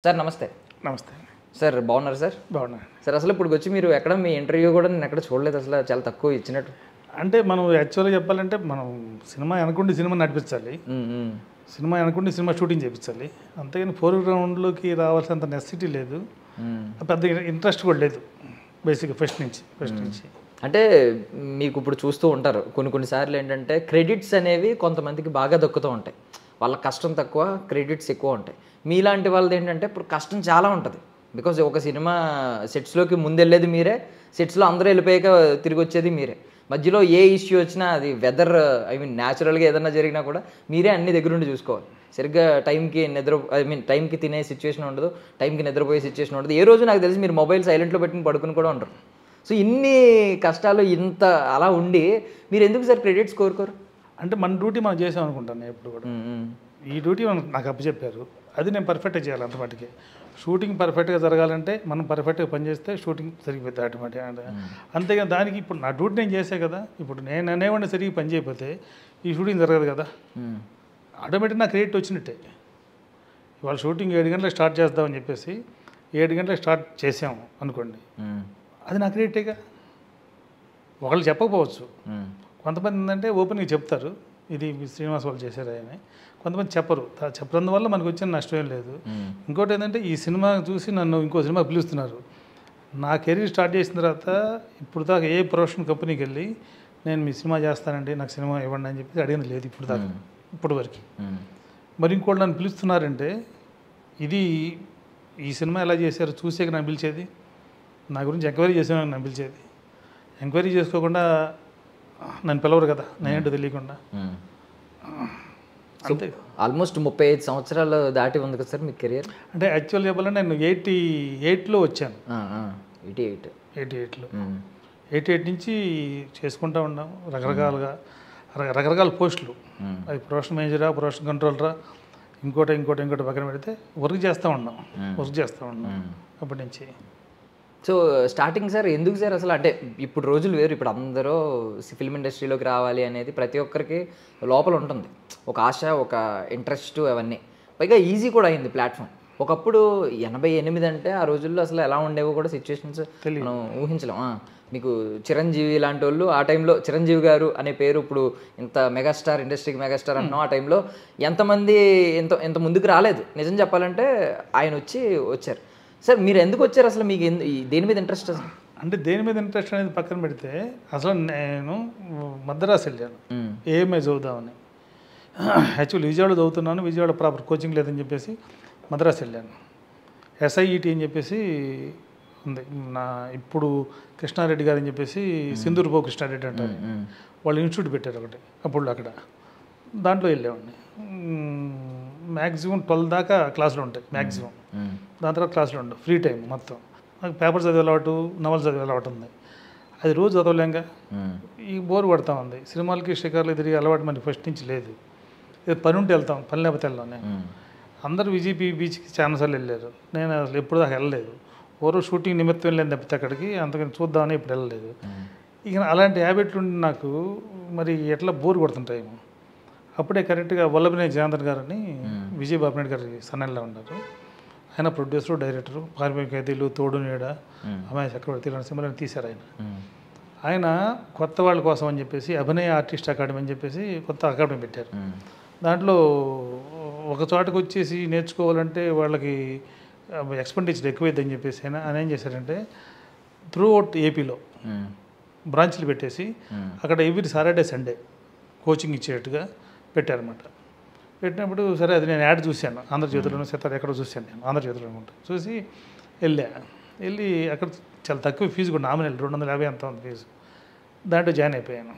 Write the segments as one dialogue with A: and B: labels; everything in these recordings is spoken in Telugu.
A: సార్ నమస్తే.
B: నమస్తే.
A: సార్ బాగున్నారు సార్?
B: బాగున్నాను.
A: సార్ అసలు ఇప్పటికొచ్చి మీరు ఎక్కడ మీ ఇంటర్వ్యూ కూడా నేను ఎక్కడ చూడలేదు, అసలు చాలా తక్కువ ఇచ్చినట్టు.
B: అంటే మనం యాక్చువల్గా చెప్పాలంటే మనం సినిమా అనుకుంటే సినిమా నడిపించాలి, సినిమా అనుకుంటే సినిమా షూటింగ్ చేయించాలి, అంతేగాని ఫోర్గ్రౌండ్లోకి రావాల్సినంత నెసిటీ లేదు, పెద్ద ఇంట్రెస్ట్ కూడా లేదు బేసిక్గా ఫస్ట్ నుంచి.
A: అంటే మీకు ఇప్పుడు చూస్తూ ఉంటారు కొన్నిసార్లు ఏంటంటే క్రెడిట్స్ అనేవి కొంతమందికి బాగా దక్కుతూ ఉంటాయి, వాళ్ళ కష్టం తక్కువ క్రెడిట్స్ ఎక్కువ ఉంటాయి. మీలాంటి వాళ్ళది ఏంటంటే ఇప్పుడు కష్టం చాలా ఉంటుంది, బికాజ్ ఒక సినిమా సెట్స్లోకి ముందు వెళ్ళేది మీరే, సెట్స్లో అందరూ వెళ్ళిపోయాక తిరిగి వచ్చేది మీరే, మధ్యలో ఏ ఇష్యూ వచ్చినా అది వెదర్ న్యాచురల్గా ఏదైనా జరిగినా కూడా మీరే అన్ని దగ్గరుండి చూసుకోవాలి. సరిగ్గా టైంకి టైంకి తినే సిచ్యువేషన్ ఉండదు, టైంకి నిద్రపోయే సిచ్యువేషన్ ఉండదు. ఏ రోజు నాకు తెలిసి మీరు మొబైల్ సైలెంట్లో పెట్టుకుని పడుకుని కూడా ఉండరు. సో ఇన్ని కష్టాలు ఇంత అలా ఉండి మీరు ఎందుకు సార్ క్రెడిట్స్ కోరుకోరు?
B: అంటే మన డ్యూటీ మనం చేసాం అనుకుంటాను ఎప్పుడు కూడా. ఈ డ్యూటీ నాకు అప్పచెప్పారు, అది నేను పర్ఫెక్ట్గా చేయాలి. అంతమటుకే షూటింగ్ పర్ఫెక్ట్గా జరగాలంటే మనం పర్ఫెక్ట్గా పనిచేస్తే షూటింగ్ సరిగిపోతుంది ఆటోమేటిక్. అంతేగాని దానికి ఇప్పుడు నా డ్యూటీ నేను చేసే కదా, ఇప్పుడు నేను అనేవాడిని సరిగ్గా పని చేయకపోతే ఈ షూటింగ్ జరగదు కదా, ఆటోమేటిక్ నాకు క్రెడిట్ వచ్చినట్టే. ఇవాళ షూటింగ్ 7 గంటలకు స్టార్ట్ చేద్దామని చెప్పేసి 7 గంటలకు స్టార్ట్ చేసాము అనుకోండి, అది నా క్రెడిటేగా. ఒకళ్ళు చెప్పకపోవచ్చు, కొంతమంది ఏంటంటే ఓపెన్గా చెప్తారు ఇది శ్రీనివాస్ వాళ్ళు చేశారు అని, కొంతమంది చెప్పడం వల్ల మనకు వచ్చిన నష్టం ఏం లేదు. ఇంకోటి ఏంటంటే ఈ సినిమా చూసి నన్ను ఇంకో సినిమా పిలుస్తున్నారు. నా కెరీర్ స్టార్ట్ చేసిన తర్వాత ఇప్పుడు దాకా ఏ ప్రొడక్షన్ కంపెనీకి వెళ్ళి నేను మీ సినిమా చేస్తానండి నాకు సినిమా ఇవ్వండి అని చెప్పి అడిగింది లేదు ఇప్పుడు దాకా, ఇప్పటి వరకు. మరి ఇంకోటి నన్ను పిలుస్తున్నారంటే ఇది ఈ సినిమా ఎలా చేశారు చూసాక నన్ను పిలిచేది, నా గురించి ఎంక్వైరీ చేసాను నన్ను పిలిచేది. ఎంక్వైరీ చేసుకోకుండా నన్ను పిలవరు కదా, నేనేంటో తెలియకుండా.
A: అంతే. ఆల్మోస్ట్ 35 సంవత్సరాలు దాటి ఉంది కదా సార్ మీ కెరియర్.
B: అంటే యాక్చువల్ చెప్పాలంటే నేను 88లో వచ్చాను.
A: 88లో
B: 88 నుంచి చేసుకుంటూ ఉన్నాం రకరకాల పోస్టులు. అది ప్రొడక్షన్ మేనేజరా, ప్రొడక్షన్ కంట్రోలరా, ఇంకోటి పక్కన పెడితే వర్క్ చేస్తూ ఉన్నాం అప్పటి నుంచి.
A: సో స్టార్టింగ్ సార్ ఎందుకు సార్ అసలు, అంటే ఇప్పుడు రోజులు వేరు, ఇప్పుడు అందరూ ఫిల్మ్ ఇండస్ట్రీలోకి రావాలి అనేది ప్రతి ఒక్కరికి లోపల ఉంటుంది, ఒక ఆశ, ఒక ఇంట్రెస్ట్, అవన్నీ. పైగా ఈజీ కూడా అయింది ప్లాట్ఫామ్. ఒకప్పుడు 88 అంటే ఆ రోజుల్లో అసలు ఎలా ఉండేవో కూడా సిచ్యువేషన్స్ మనం ఊహించలేం. మీకు చిరంజీవి లాంటి వాళ్ళు ఆ టైంలో, చిరంజీవి గారు అనే పేరు ఇప్పుడు ఇంత మెగాస్టార్, ఇండస్ట్రీకి మెగాస్టార్ అన్నాం, ఆ టైంలో ఎంతమంది ఎంత ముందుకు రాలేదు. నిజం చెప్పాలంటే ఆయన వచ్చారు. సార్ మీరు ఎందుకు వచ్చారు అసలు, మీకు దేని మీద ఇంట్రెస్ట్ అసలు?
B: అంటే దేని మీద ఇంట్రెస్ట్ అనేది పక్కన పెడితే అసలు నేను మద్రాసు వెళ్ళాను ఏఎంఐ చదువుదామని. యాక్చువల్ విజయవాడ చదువుతున్నాను, విజయవాడ ప్రాపర్ కోచింగ్ లేదని చెప్పేసి మద్రాసు వెళ్ళాను. ఎస్ఐఈటి అని చెప్పేసి ఉంది, నా ఇప్పుడు కృష్ణారెడ్డి గారు అని చెప్పేసి సింధూర్పో కృష్ణారెడ్డి అంటారు, వాళ్ళు ఇన్స్టిట్యూట్ పెట్టారు ఒకటి అప్పుడు, అక్కడ దాంట్లో వెళ్ళేవాడిని. మ్యాక్సిమం 12 దాకా క్లాసులు ఉంటాయి మ్యాక్సిమం, దాని తర్వాత క్లాసులు ఉండవు, ఫ్రీ టైం మొత్తం. నాకు పేపర్ చదివే అలవాటు, నవల్ చదివే అలవాటు ఉంది, అది రోజు చదవలేంగా, ఈ బోర్ పడతా ఉంది. సినిమాలకి షికార్లు తిరిగి అలవాటు మనకి ఫస్ట్ నుంచి లేదు, పని ఉంటే వెళ్తాం, పని లేకపోతే వెళ్ళాం. నేను అందరూ విజీపీ బీచ్కి చాలాసార్లు వెళ్ళారు, నేను అసలు ఎప్పుడు దాకా వెళ్ళలేదు. ఓరో షూటింగ్ నిమిత్తం వెళ్ళాను తప్పితే అక్కడికి, అంతకని చూద్దామని ఇప్పుడు వెళ్ళలేదు. ఇక అలాంటి హ్యాబిట్లు ఉండి నాకు మరి ఎట్లా బోర్ కొడుతుంటాయేమో. అప్పుడే కరెక్ట్గా వల్లభనేని జనార్దన్ గారని విజయ్ బాబునాయుడు గారి సన్నెల్లో ఉన్నారు, ఆయన ప్రొడ్యూసరు, డైరెక్టరు, కార్మిక ఖైదీలు, తోడు నీడ, అమ్మాయి చక్రవర్తి ఇలాంటి సినిమాలను తీశారు. ఆయన కొత్త వాళ్ళ కోసం అని చెప్పేసి అభినయ ఆర్టిస్ట్ అకాడమీ అని చెప్పేసి కొత్త అకాడమీ పెట్టారు. దాంట్లో ఒక చోటకు వచ్చేసి నేర్చుకోవాలంటే వాళ్ళకి ఎక్స్పెండిచర్ ఎక్కువైద్దని చెప్పేసి ఆయన ఏం చేశారంటే త్రూ అవుట్ ఏపీలో బ్రాంచ్లు పెట్టేసి అక్కడ ఎవ్రీ సాటర్డే సండే కోచింగ్ ఇచ్చేట్టుగా పెట్టారన్నమాట. పెట్టినప్పుడు సరే అది నేను యాడ్ చూశాను, ఆంధ్రజ్యోతిలోనూ సితార ఎక్కడో చూశాను, నేను ఆంధ్రజ్యోతిలో అనుకుంటా, చూసి వెళ్ళి అక్కడ చాలా తక్కువ ఫీజు కూడా, నామినల్ 250 ఎంత ఉంది ఫీజు, దాంట్లో జాయిన్ అయిపోయాను.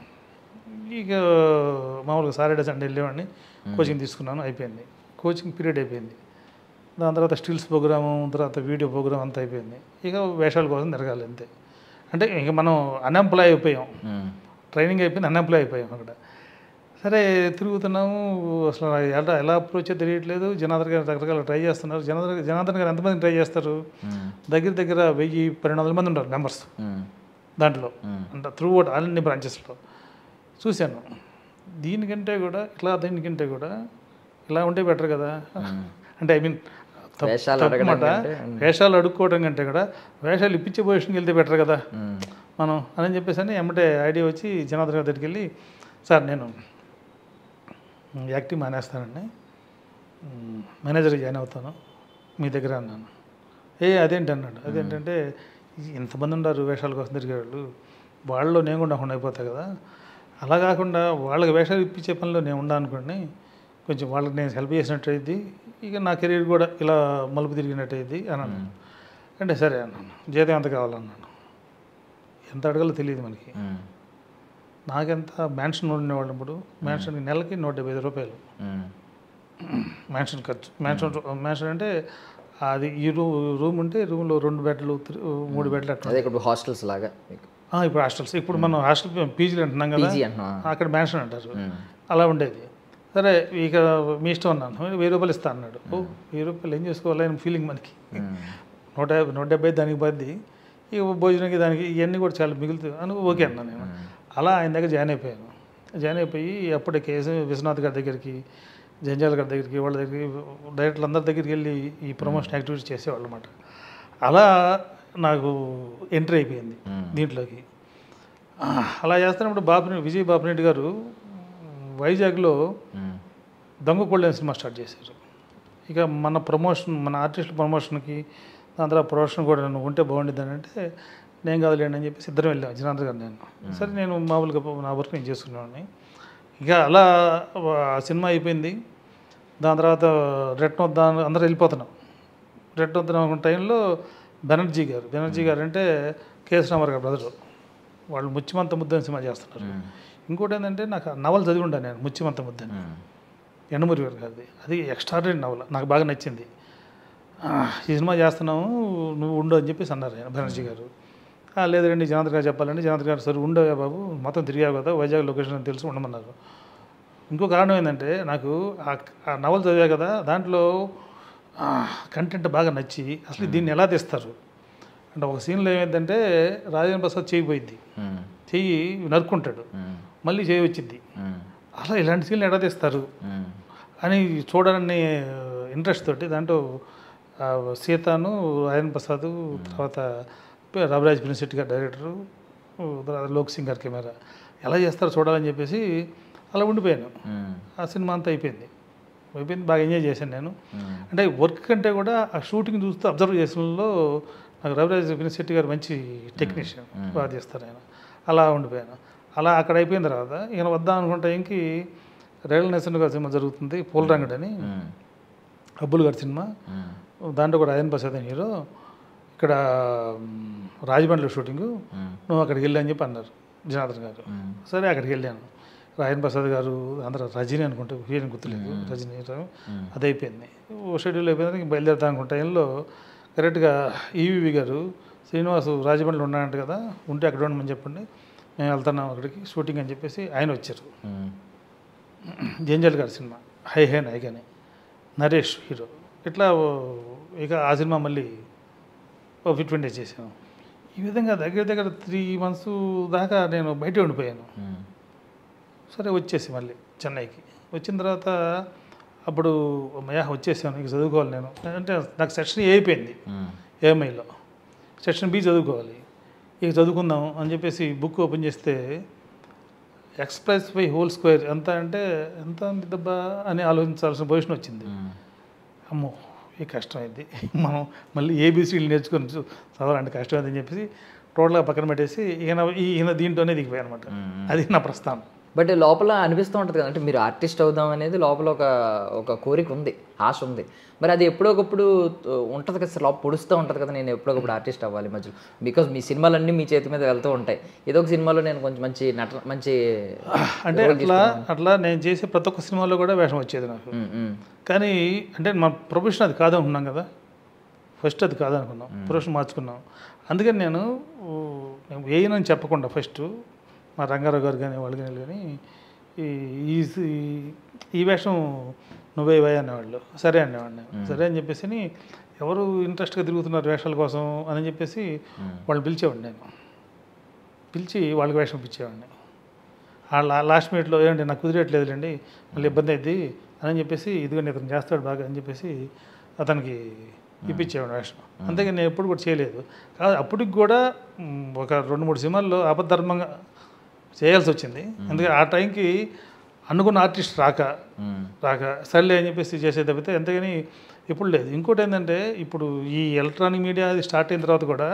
B: ఇక మామూలుగా సాటర్డే సండే వెళ్ళేవాడిని, కోచింగ్ తీసుకున్నాను, అయిపోయింది. కోచింగ్ పీరియడ్ అయిపోయింది. దాని తర్వాత స్టిల్స్ ప్రోగ్రాము, తర్వాత వీడియో ప్రోగ్రామ్ అంతా అయిపోయింది. ఇక వేషాల కోసం తిరగాలి అంతే. అంటే ఇక మనం అన్ఎంప్లాయ్ అయిపోయాం, ట్రైనింగ్ అయిపోయింది, అన్ఎంప్లాయ్ అయిపోయాం అక్కడ. సరే తిరుగుతున్నాము, అసలు ఎలా అప్రోచ్ తెలియట్లేదు. జనార్దన్ గారు రకరకాల ట్రై చేస్తున్నారు. జనార్దన్ గారు ఎంతమంది ట్రై చేస్తారు, దగ్గర 1000-1200 మంది ఉంటారు మెంబర్స్ దాంట్లో, అంటే త్రూ అవుట్ అన్ని బ్రాంచెస్లో. చూశాను, దీనికంటే కూడా ఇలా ఉంటే బెటర్ కదా. అంటే ఐ మీన్
A: వేషాలు
B: తప్పు
A: అడగడం
B: మాట.
A: కంటే,
B: వేషాలు అడుక్కోవడం కంటే కూడా వేషాలు ఇప్పించే పొజిషన్కి వెళ్తే బెటర్ కదా మనం అని చెప్పేసి అని ఎమ్మటే ఐడియా వచ్చి జనార్దన్ గారి దగ్గరికి వెళ్ళి, సార్ నేను యాక్టింగ్ మానేస్తానండి, మేనేజర్ జాయిన్ అవుతాను మీ దగ్గర అన్నాను. అదేంటి అన్నాడు. అదేంటంటే ఎంతమంది ఉన్నారు వేషాల కోసం తిరిగేవాళ్ళు, వాళ్ళలో నేను కూడా ఉండకుండా అయిపోతాయి కదా, అలా కాకుండా వాళ్ళకి వేషాలు ఇప్పించే పనిలో నేను ఉండా అనుకోండి, కొంచెం వాళ్ళకి నేను హెల్ప్ చేసినట్టు అయింది, ఇక నా కెరీర్ కూడా ఇలా మలుపు తిరిగినట్టు అయింది అని అన్నాను. అంటే సరే అన్నాను. జీతం ఎంత కావాలన్నాను. ఎంత అడగాలో తెలియదు మనకి. నాకెంత మ్యాన్షన్ ఉండేవాళ్ళు ఇప్పుడు, మ్యాన్షన్కి నెలకి 175 రూపాయలు మ్యాన్షన్ ఖర్చు. మ్యాన్షన్ అంటే అది ఈ రూమ్ ఉంటే రూమ్లో 2 బెడ్లు 3 బెడ్లు అట్లా.
A: ఇప్పుడు హాస్టల్స్ లాగా
B: ఇప్పుడు హాస్టల్స్, ఇప్పుడు మనం హాస్టల్ పీజీలు అంటున్నాం కదా, అక్కడ మ్యాన్షన్ అంటారు, అలా ఉండేది. సరే ఇక మీ ఇష్టం అన్నాను. 1000 రూపాయలు ఇస్తా అన్నాడు. 1000 రూపాయలు ఏం చేసుకోవాలి అని ఫీలింగ్ మనకి. 150 దానికి బద్ది, ఇక భోజనానికి దానికి ఇవన్నీ కూడా చాలా మిగులుతుంది అని ఓకే అన్నాను నేను. అలా ఆయన దగ్గర జాయిన్ అయిపోయాను. జాయిన్ అయిపోయి అప్పుడే కేఎస్ విశ్వనాథ్ గారి దగ్గరికి, జంజాల గారి దగ్గరికి, వాళ్ళ దగ్గరికి, డైరెక్టర్లు అందరి దగ్గరికి వెళ్ళి ఈ ప్రమోషన్ యాక్టివిటీస్ చేసేవాళ్ళు అన్నమాట. అలా నాకు ఎంట్రీ అయిపోయింది దీంట్లోకి. అలా చేస్తున్నప్పుడు విజయ్ బాపిరెడ్డి గారు వైజాగ్లో దొంగ కోళ్ళ సినిమా స్టార్ట్ చేశారు. ఇక మన ప్రమోషన్, మన ఆర్టిస్టుల ప్రమోషన్కి దాని తర్వాత ప్రొడక్షన్ కూడా నువ్వు ఉంటే బాగుంటుంది అని అంటే, నేను కాదులేండి అని చెప్పేసి ఇద్దరం వెళ్ళాం, జనార్దన్ గారు నేను. సరే నేను మామూలుగా నా వర్క్ నేను చేసుకునేవాడిని. ఇక అలా ఆ సినిమా అయిపోయింది. దాని తర్వాత రెట్నం అందరూ వెళ్ళిపోతున్నాం. రెట్నం టైంలో బెనర్జీ గారు అంటే కేఎస్ రామారావు గారు బ్రదరు, వాళ్ళు ముచ్చిమంత ముద్దని సినిమా చేస్తున్నారు. ఇంకోటి ఏంటంటే నాకు నవల చదివి ఉండాను నేను, ముచ్చిమంత ముద్దని, ఎండమూరి గారు గారిది. అది ఎక్స్ట్రాడినరీ నవల, నాకు బాగా నచ్చింది. ఈ సినిమా చేస్తున్నాము నువ్వు ఉండు అని చెప్పేసి అన్నారు ఆయన బెనర్జీ గారు. లేదండి జనార్దన్ గారు చెప్పాలండి. జనార్దన్ గారు సరే ఉండవా బాబు, మొత్తం తిరిగావు కదా, వైజాగ్ లొకేషన్ అని తెలిసి ఉండమన్నారు. ఇంకో కారణం ఏంటంటే నాకు ఆ నవల చదివా కదా, దాంట్లో కంటెంట్ బాగా నచ్చి అసలు దీన్ని ఎలా తెస్తారు అంటే, ఒక సీన్లో ఏమైందంటే రాజేంద్ర ప్రసాద్ చేయిపోయింది, చెయ్యి నరుక్కుంటాడు, మళ్ళీ చేయి వచ్చింది, అలా ఇలాంటి సీన్లు ఎలా తెస్తారు అని చూడాలని ఇంట్రెస్ట్ తోటి దాంట్లో సీతాను, రాజేంద్ర ప్రసాద్, తర్వాత రవిరాజ్ ప్రిన్సెట్ గారు డైరెక్టరు, లోక్ సింగ్ గారు కెమెరా, ఎలా చేస్తారో చూడాలని చెప్పేసి అలా ఉండిపోయాను. ఆ సినిమా అంతా అయిపోయింది, బాగా ఎంజాయ్ చేశాను నేను. అంటే వర్క్ కంటే కూడా ఆ షూటింగ్ చూస్తూ అబ్జర్వ్ చేసినలో నాకు రవిరాజ్ ప్రిన్సెట్ గారు మంచి టెక్నీషియన్, బాగా చేస్తారు ఆయన. అలా ఉండిపోయాను. అలా అక్కడ అయిపోయిన తర్వాత ఈయన వద్దాం అనుకుంటే ఇంకి రేల నరసింహ గారి సినిమా జరుగుతుంది, పూలరంగడ్ అని, అబ్బుల్ గారి సినిమా, దాంట్లో కూడా రాజేంద్ర ప్రసాద్ అని హీరో. ఇక్కడ రాజమండ్రిలో షూటింగు, నువ్వు అక్కడికి వెళ్ళి అని చెప్పి అన్నారు జనార్దన్ గారు. సరే అక్కడికి వెళ్ళాను. రాజేంద్ర ప్రసాద్ గారు, అందరూ రజనీ అనుకుంటే హీరోని గుర్తులేదు, రజనీ అది అయిపోయింది. ఓ షెడ్యూల్ అయిపోయింది, బయలుదేరుతా అనుకున్న టైంలో కరెక్ట్గా ఈవీవి గారు, శ్రీనివాసు రాజమండ్రిలో ఉన్నాడంట కదా, ఉంటే అక్కడ ఉండమని చెప్పండి, మేము వెళ్తున్నాం అక్కడికి షూటింగ్ అని చెప్పేసి ఆయన వచ్చారు. జంజాల్ గారి సినిమా హై హై నాయకని, నరేష్ హీరో. ఇట్లా ఇక ఆ సినిమా మళ్ళీ 15 డేస్ చేశాను. ఈ విధంగా దగ్గర దగ్గర 3 months దాకా నేను బయటే ఉండిపోయాను. సరే వచ్చేసి మళ్ళీ చెన్నైకి వచ్చిన తర్వాత అప్పుడు వచ్చేసాను, ఇక చదువుకోవాలి నేను. అంటే నాకు సెక్షన్ ఏ అయిపోయింది, ఏఎంఐలో సెక్షన్ బి చదువుకోవాలి. ఇక చదువుకుందాం అని చెప్పేసి బుక్ ఓపెన్ చేస్తే ఎక్స్ప్రెస్ బై హోల్ స్క్వేర్ ఎంత అంటే ఎంత దెబ్బా అని ఆలోచించాల్సిన పొజిషన్ వచ్చింది. అమ్మో ఈ కష్టమైంది, మనం మళ్ళీ ఏబీసీలు నేర్చుకొని చదవాలంటే కష్టమైంది అని చెప్పేసి టోటల్గా పక్కన పెట్టేసి ఈయన దీంట్లోనే దిగిపోయాయి అనమాట. అది నా ప్రస్థానం.
A: బట్ లోపల అనిపిస్తూ ఉంటుంది కదా, అంటే మీరు ఆర్టిస్ట్ అవుదాం అనేది లోపల ఒక కోరిక ఉంది, ఆశ ఉంది. మరి అది ఎప్పుడొకప్పుడు ఉంటుంది కదా సార్, లోపల పొడుస్తూ ఉంటుంది కదా, నేను ఎప్పుడొకప్పుడు ఆర్టిస్ట్ అవ్వాలి మధ్యలో, బికాజ్ మీ సినిమాలన్నీ మీ చేతి మీద వెళ్తూ ఉంటాయి. ఏదో ఒక సినిమాలో నేను కొంచెం మంచి
B: అంటే అట్లా నేను చేసే ప్రతి ఒక్క సినిమాలో కూడా వేషం వచ్చేది నాకు. కానీ అంటే మా ప్రొఫెషన్ అది కాదనుకున్నాం కదా, ఫస్ట్ అది కాదనుకున్నాం, ప్రొఫెషన్ మార్చుకున్నాం. అందుకని నేను వేయనని చెప్పకుండా ఫస్ట్ మా రంగారావు గారు కానీ వాళ్ళు కానీ ఈ వేషం నువ్వే వేయ అనేవాళ్ళు. సరే అనేవాడిని. సరే అని చెప్పేసి ఎవరు ఇంట్రెస్ట్గా తిరుగుతున్నారు వేషాల కోసం అని చెప్పేసి వాళ్ళు పిలిచేవాడిని. నేను పిలిచి వాళ్ళకి వేషం ఇప్పించేవాడిని. లాస్ట్ మినిట్లో ఏంటంటే నాకు కుదిరేట్లేదులేండి, మళ్ళీ ఇబ్బంది అయింది అని చెప్పేసి, ఇదిగోండి ఇతను చేస్తాడు బాగా అని చెప్పేసి అతనికి ఇప్పించేవాడు వేషం. అంతేగాని నేను ఎప్పుడు కూడా చేయలేదు. కాదు అప్పటికి కూడా ఒక 2-3 సినిమాల్లో ఆపద్ధర్మంగా చేయాల్సి వచ్చింది. ఎందుకంటే ఆ టైంకి అనుకున్న ఆర్టిస్ట్ రాక సర్లే అని చెప్పేసి చేసే తప్పితే ఎంతగాని ఇప్పుడు లేదు. ఇంకోటి ఏంటంటే ఇప్పుడు ఈ ఎలక్ట్రానిక్ మీడియా అది స్టార్ట్ అయిన తర్వాత కూడా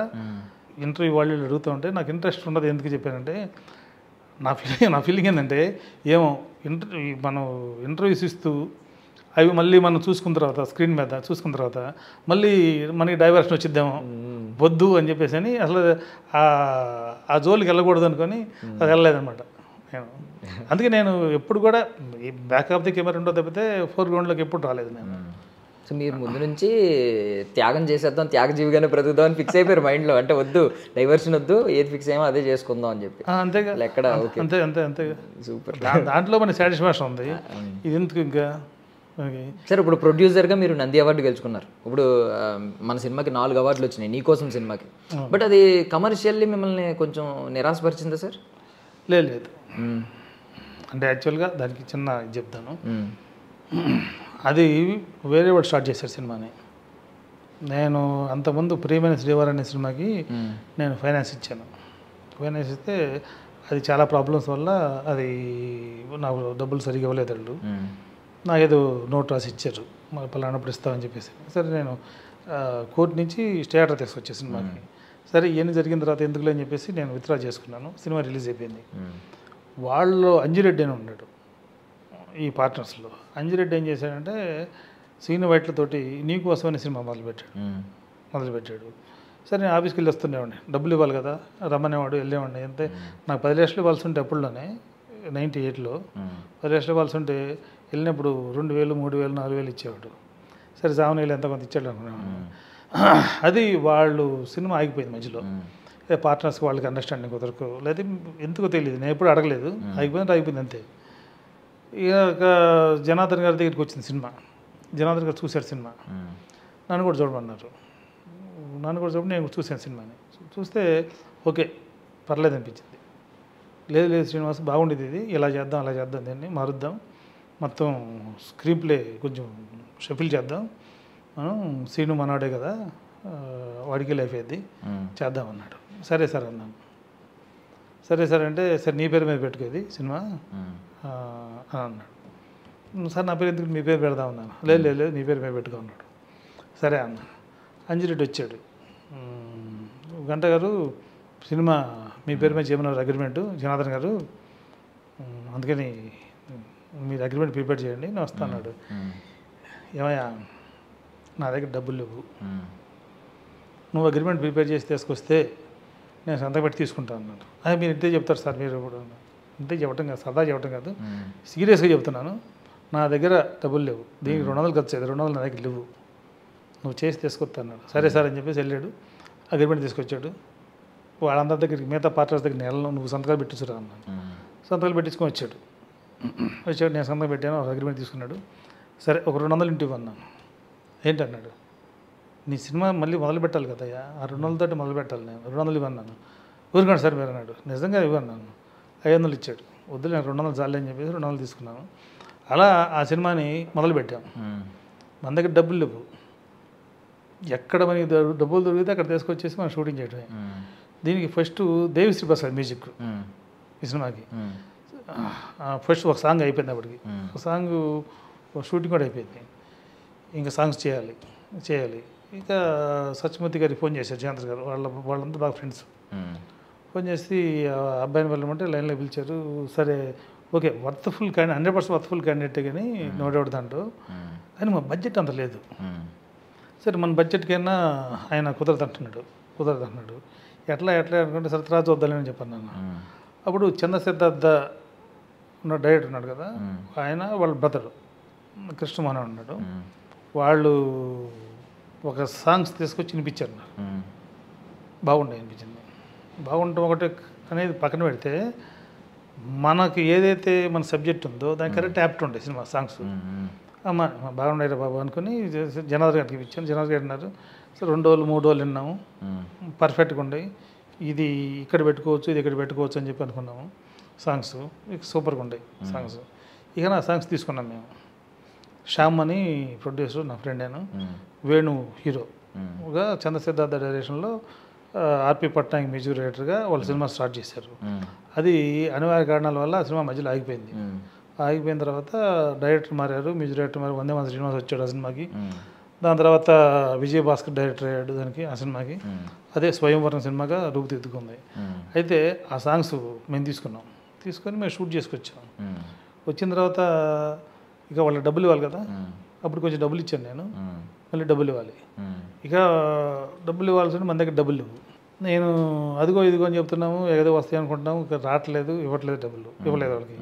B: ఇంటర్వ్యూ వాళ్ళు అడుగుతూ ఉంటే నాకు ఇంట్రెస్ట్ ఉండదు. ఎందుకు చెప్పానంటే నా ఫీలింగ్ ఏంటంటే ఏమో మనం ఇంటర్వ్యూస్ ఇస్తూ అవి మళ్ళీ మనం చూసుకున్న తర్వాత స్క్రీన్ మీద చూసుకున్న తర్వాత మళ్ళీ మనకి డైవర్షన్ వచ్చిద్దామో వద్దు అని చెప్పేసి అని అసలు ఆ జోలికి వెళ్ళకూడదు అనుకొని అది వెళ్ళలేదన్నమాట నేను. అందుకే నేను ఎప్పుడు కూడా ఈ బ్యాక్ ఆఫ్ ది కెమెరా ఉండో తప్పితే ఫోర్గ్రౌండ్లోకి ఎప్పుడు రాలేదు నేను.
A: సో మీరు ముందు నుంచి త్యాగం చేసేద్దాం, త్యాగజీవిగానే బ్రతుకుదాం అని ఫిక్స్ అయిపోయారు మైండ్లో. అంటే వద్దు డైవర్షన్ వద్దు, ఏది ఫిక్స్ అయ్యామో అదే చేసుకుందాం అని చెప్పి.
B: అంతేగా
A: ఎక్కడ
B: అంతే అంతే అంతే
A: సూపర్.
B: దాంట్లో మన సాటిస్ఫాక్షన్ ఉంది. ఇది ఎందుకు ఇంకా
A: సార్ ఇప్పుడు ప్రొడ్యూసర్గా మీరు నంది అవార్డు గెలుచుకున్నారు. ఇప్పుడు మన సినిమాకి 4 అవార్డులు వచ్చినాయి నీకోసం సినిమాకి. బట్ అది కమర్షియల్లీ మిమ్మల్ని కొంచెం నిరాశపరిచిందా సార్?
B: లేదు. అంటే యాక్చువల్గా దానికి చిన్న చెప్తాను. అది వేరే వాడు స్టార్ట్ చేశారు సినిమాని. నేను అంతకుముందు ప్రియమైన శ్రీవారు అనే సినిమాకి నేను ఫైనాన్స్ ఇచ్చాను. ఫైనాన్స్ ఇస్తే అది చాలా ప్రాబ్లమ్స్ వల్ల అది నాకు డబ్బులు సరిగా ఇవ్వలేదు వాళ్ళు. నాకు ఏదో నోట్ రాసి ఇచ్చారు, మరి పలానప్పుడు ఇస్తామని చెప్పేసి. సరే నేను కోర్టు నుంచి స్టే ఆర్డర్ తీసుకొచ్చే సినిమాకి. సరే ఇవన్నీ జరిగిన తర్వాత ఎందుకులే అని చెప్పేసి నేను విత్డ్రా చేసుకున్నాను. సినిమా రిలీజ్ అయిపోయింది. వాళ్ళు అంజిరెడ్డి అని ఉన్నాడు ఈ పార్ట్నర్స్లో. అంజిరెడ్డి ఏం చేశాడంటే సీను వైట్లతోటి నీకోసమని సినిమా మొదలుపెట్టాడు. సరే నేను ఆఫీస్కి వెళ్ళి వస్తుండేవాడిని, డబ్బులు ఇవ్వాలి కదా, రమ్మనేవాడు, వెళ్ళేవాడిని. అంతే నాకు 10 లక్షలు ఇవ్వాల్సి ఉంటే అప్పుడులోనే 98లో 10 లక్షలు ఇవ్వాల్సి ఉంటే వెళ్ళినప్పుడు 2000, 3000, 4000 ఇచ్చేవాడు. సరే సావనీళ్ళు ఎంత కొంత ఇచ్చాడు అనుకున్నాను. అది వాళ్ళు సినిమా ఆగిపోయింది మధ్యలో. పార్ట్నర్స్కి వాళ్ళకి అండర్స్టాండింగ్ కుదరకు లేదా ఎందుకో తెలియదు, నేను ఎప్పుడు అడగలేదు. అయిపోయింది అంతే. ఇక జనార్దన్ గారి దగ్గరికి వచ్చింది సినిమా. జనార్దన్ గారు చూశారు సినిమా, నన్ను కూడా చూడమన్నారు. నేను చూశాను సినిమాని. చూస్తే ఓకే పర్లేదు అనిపించింది. లేదు శ్రీనివాస్ బాగుండేది, ఇది ఇలా చేద్దాం అలా చేద్దాం, దీన్ని మారుద్దాం, మొత్తం స్క్రీన్ ప్లే కొంచెం షఫిల్ చేద్దాం, మనం సీను మనవాడే కదా వాడికి లైఫ్ అయ్యింది చేద్దాం అన్నాడు. సరే సార్ అన్నాను. సరే సార్ అంటే సరే నీ పేరు మీద పెట్టుకోది సినిమా అని అన్నాడు. సార్ నా పేరు ఎందుకు మీ పేరు పెడదాం అన్నాను. లేదు నీ పేరు మీద పెట్టుకో అన్నాడు. సరే అన్న. అంజిరెడ్డి వచ్చాడు. గంట గారు సినిమా మీ పేరు మీద చేయమన్నారు అగ్రిమెంటు జనార్దన్ గారు, అందుకని మీరు అగ్రిమెంట్ ప్రిపేర్ చేయండి నేను వస్తా అన్నాడు. ఏమయ్యా నా దగ్గర డబ్బులు లేవు, నువ్వు అగ్రిమెంట్ ప్రిపేర్ చేసి తీసుకొస్తే నేను సంతకం పెట్టి తీసుకుంటాను అన్నాడు. అదే మీరు ఇంతే చెప్తారు సార్, మీరు ఇప్పుడు ఇంతే చెప్పటం కాదు, సరదా చెప్పటం కాదు, సీరియస్గా చెప్తున్నాను. నా దగ్గర డబ్బులు లేవు, దీనికి 200 ఖర్చు అయ్యేది, 200 నా దగ్గర లేవు, నువ్వు చేసి తీసుకొస్తా అన్నాడు. సరే సార్ అని చెప్పేసి వెళ్ళాడు, అగ్రిమెంట్ తీసుకొచ్చాడు. వాళ్ళందరి దగ్గరికి మిగతా పార్ట్నర్స్ దగ్గర నెలలో నువ్వు సంతకాలు పెట్టించురా అన్నాను. సంతకాలు పెట్టించుకొని వచ్చాడు. నేను సంతకం పెట్టాను, ఒక అగ్రిమెంట్ తీసుకున్నాడు. సరే ఒక 200 ఇంటివి అన్నాను. ఏంటన్నాడు, నీ సినిమా మళ్ళీ మొదలు పెట్టాలి కదయ్యా, ఆ 200 మొదలు పెట్టాలి, నేను 200 ఇవ్వన్నాను. ఊరుకోండి సార్ మీరు అన్నాడు. నిజంగా ఇవ్వన్నాను. 500 ఇచ్చాడు. వద్దు నేను 200 చాలే అని చెప్పేసి 200 తీసుకున్నాను. అలా ఆ సినిమాని మొదలుపెట్టాం. మన దగ్గర డబ్బులు లేవు, ఎక్కడ మనకి డబ్బులు దొరికితే అక్కడ తీసుకొచ్చేసి మనం షూటింగ్ చేయడమే. దీనికి ఫస్ట్ దేవిశ్రీ ప్రసాద్ మ్యూజిక్ ఈ సినిమాకి. ఫస్ట్ ఒక సాంగ్ అయిపోయింది అప్పటికి, ఒక సాంగ్ షూటింగ్ కూడా అయిపోయింది. ఇంకా సాంగ్స్ చేయాలి. ఇంకా సత్యమూర్తి గారికి ఫోన్ చేశారు జయంత్ గారు, వాళ్ళంతా బాగా ఫ్రెండ్స్. ఫోన్ చేసి అబ్బాయిని వెళ్ళమంటే లైన్లో పిలిచారు. సరే ఓకే వర్త్ఫుల్ 100% వర్త్ఫుల్ క్యాండిడేటే కానీ నో డౌట్ దాంట్లో, కానీ మా బడ్జెట్ అంత లేదు. సరే మన బడ్జెట్కైనా ఆయన కుదరదు అంటున్నాడు. ఎట్లా అనుకుంటే సరే తర్వాత వద్దాలని చెప్పాను నేను. అప్పుడు చంద్రసిద్ధార్థ ఉన్న డైరెక్టర్ ఉన్నాడు కదా, ఆయన వాళ్ళ బ్రదర్ కృష్ణమోహన్ ఉన్నాడు, వాళ్ళు ఒక సాంగ్స్ తీసుకొచ్చి వినిపించారు నాకు. అనిపించింది. బాగుండటం ఒకటి అనేది పక్కన పెడితే మనకి ఏదైతే మన సబ్జెక్ట్ ఉందో దానికి కరెక్ట్ యాప్ట్ ఉంటాయి సినిమా సాంగ్స్. అమ్మ బాగున్నాయి బాబు అనుకుని జనార్దన్ గారికి ఇచ్చాను. జనార్దన్ గారు అన్నారు సరే 2 రోజులు 3 రోజులు విన్నాము, పర్ఫెక్ట్గా ఉండే, ఇది ఇక్కడ పెట్టుకోవచ్చు, ఇది ఇక్కడ పెట్టుకోవచ్చు అని చెప్పి అనుకున్నాము. సాంగ్స్ సూపర్గా ఉండే సాంగ్స్. ఇక నా సాంగ్స్ తీసుకున్నాం మేము. శ్యామ్ అని ప్రొడ్యూసర్, నా ఫ్రెండ్ నేను, వేణు హీరోగా, చంద్రసిద్ధార్థ డైరెక్షన్లో ఆర్పి పట్నాయక్ మ్యూజిక్ డైరెక్టర్గా వాళ్ళు సినిమా స్టార్ట్ చేశారు. అది అనివార్య కారణాల వల్ల ఆ సినిమా మధ్యలో ఆగిపోయింది. ఆగిపోయిన తర్వాత డైరెక్టర్ మారారు, మ్యూజిక్ డైరెక్టర్ మారారు. వందే మాతరం శ్రీనివాస్ వచ్చాడు ఆ సినిమాకి. దాని తర్వాత విజయ్ భాస్కర్ డైరెక్టర్ అయ్యాడు దానికి, ఆ సినిమాకి. అదే స్వయంవరం సినిమాగా రూపుదిద్దుకుంది. అయితే ఆ సాంగ్స్ మేము తీసుకొని మేము షూట్ చేసుకొచ్చాం. వచ్చిన తర్వాత ఇక వాళ్ళకి డబ్బులు ఇవ్వాలి కదా, అప్పుడు కొంచెం డబ్బులు ఇచ్చాను నేను, మళ్ళీ డబ్బులు ఇవ్వాలి. ఇక డబ్బులు ఇవ్వాల్సి మన దగ్గర డబ్బులు లేవు. నేను అదిగో ఇదిగో అని చెప్తున్నాము, ఏదో వస్తాయి అనుకుంటున్నాము, ఇక రావట్లేదు, ఇవ్వట్లేదు, డబ్బులు ఇవ్వలేదు వాళ్ళకి.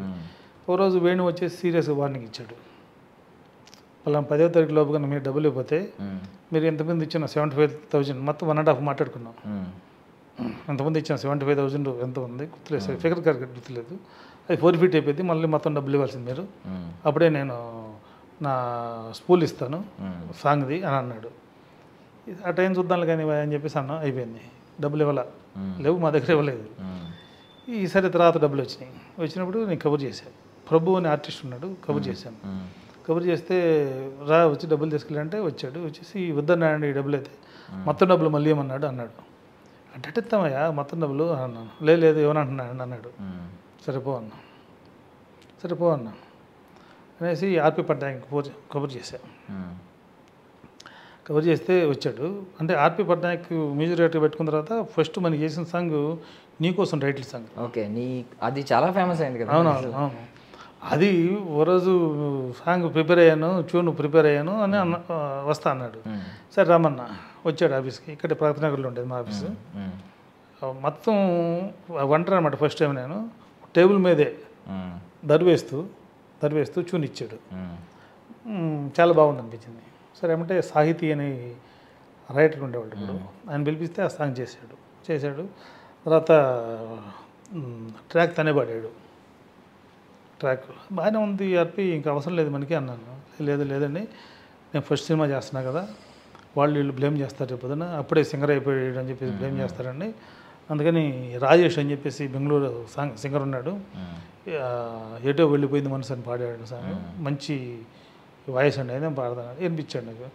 B: ఓ రోజు వేణు వచ్చేసి సీరియస్గా వార్నింగ్ ఇచ్చాడు. వాళ్ళ 10వ తారీఖు లోపుగా మీరు డబ్బులు ఇవ్వకపోతే మీరు ఎంతమంది ఇచ్చిన 75,000 మొత్తం 1.5 మాట్లాడుకున్నాం. ఎంతమంది ఇచ్చిన 75,000 ఎంత ఉంది గుర్తులేదు, ఫిగర్ కరెక్ట్ గుర్తులేదు. అది ఫోర్ఫీట్ అయిపోయింది, మళ్ళీ మొత్తం డబ్బులు ఇవ్వాల్సింది మీరు, అప్పుడే నేను నా స్కూల్ ఇస్తాను సాంగ్ది అని అన్నాడు. ఆ టైం చూద్దాం కానీ అని చెప్పేసి అన్న, అయిపోయింది, డబ్బులు ఇవ్వాల, లేవు మా దగ్గర ఇవ్వలేదు. ఈసారి తర్వాత డబ్బులు వచ్చినప్పుడు నేను కబుర్ చేశాను. ప్రభు అనే ఆర్టిస్ట్ ఉన్నాడు, కబుర్ చేశాను. కబుర్ చేస్తే వచ్చి డబ్బులు తీసుకెళ్ళంటే వచ్చాడు. వచ్చేసి వద్దన్నాడు, ఈ డబ్బులు అయితే మొత్తం డబ్బులు మళ్ళీ ఏమన్నాడు అన్నాడు. అంటే ఇస్తామయ్యా మొత్తం డబ్బులు అన్నాను. లేదు ఏమనంటున్నాడు అన్నాడు. సరిపో అన్నా అనేసి ఆర్పి పట్నాయక్ కబుర్ చేశాను. కవర్ చేస్తే వచ్చాడు. అంటే ఆర్పి పట్నాయక్ మ్యూజిక్ డైరెక్టర్ పెట్టుకున్న తర్వాత ఫస్ట్ మనకి చేసిన సాంగ్ నీకోసం టైటిల్ సాంగ్.
A: ఓకే, అది చాలా ఫేమస్ అయింది కదా.
B: అవును. అది ఓ రోజు సాంగ్ ప్రిపేర్ అయ్యాను, ట్యూన్ ప్రిపేర్ అయ్యాను అని వస్తా అన్నాడు. సరే రమ్మన్న, వచ్చాడు ఆఫీస్కి. ఇక్కడ ప్రగతినగర్లో ఉండేది మా ఆఫీసు. మొత్తం వంటర్ అనమాట. ఫస్ట్ టైం నేను టేబుల్ మీదే దర్వేస్తూ ట్యూన్ ఇచ్చాడు. చాలా బాగుంది అనిపించింది. సరే ఏమంటే సాహితీ అని రైటర్ ఉండేవాళ్ళు, ఇప్పుడు ఆయన పిలిపిస్తే ఆ సాంగ్ చేశాడు. తర్వాత ట్రాక్ తనే పాడాడు. ట్రాక్ బాగానే ఉంది ఆర్పి, ఇంకా అవసరం లేదు మనకి అన్నాను. లేదండి, నేను ఫస్ట్ సినిమా చేస్తున్నా కదా, వీళ్ళు బ్లేమ్ చేస్తారు రేపొద్దున, అప్పుడే సింగర్ అయిపోయాడు అని చెప్పేసి బ్లేమ్ చేస్తారండి. అందుకని రాజేష్ అని చెప్పేసి బెంగళూరు సింగర్ ఉన్నాడు, ఏటో వెళ్ళిపోయింది మనసు అని పాడాడు సాంగ్. మంచి వాయిస్ అండి, ఆయన పాడతాను వినిపించాడు నాకు.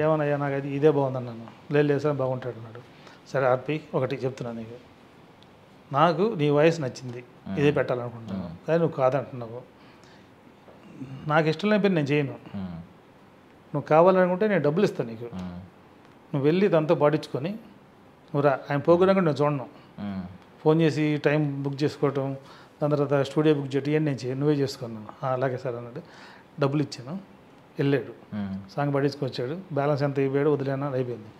B: ఏమన్నాయా నాకు అది ఇదే బాగుందన్నాను. లేదు సార్ బాగుంటాడు అన్నాడు. సరే ఆర్పి, ఒకటి చెప్తున్నాను నీకు, నాకు నీ వాయిస్ నచ్చింది, ఇదే పెట్టాలనుకుంటున్నాను, కానీ నువ్వు కాదంటున్నావు. నాకు ఇష్టం లేని పని నేను చేయను. నువ్వు కావాలనుకుంటే నేను డబ్బులు ఇస్తాను నీకు, నువ్వు వెళ్ళి దాంతో పాటించుకొని నువ్వు రా. ఆయన ప్రోగ్రాం కూడా నేను చూడను, ఫోన్ చేసి టైం బుక్ చేసుకోవటం, దాని తర్వాత స్టూడియో బుక్ చేయటం ఇవన్నీ నేను నువ్వే చేసుకున్నాను. అలాగే సార్ అన్నాడు. డబ్బులు ఇచ్చాను, వెళ్ళాడు, సాంగ్ పాడించుకొచ్చాడు. బ్యాలెన్స్ ఎంత ఇవ్వాడు, వదిలేనా, అయిపోయింది.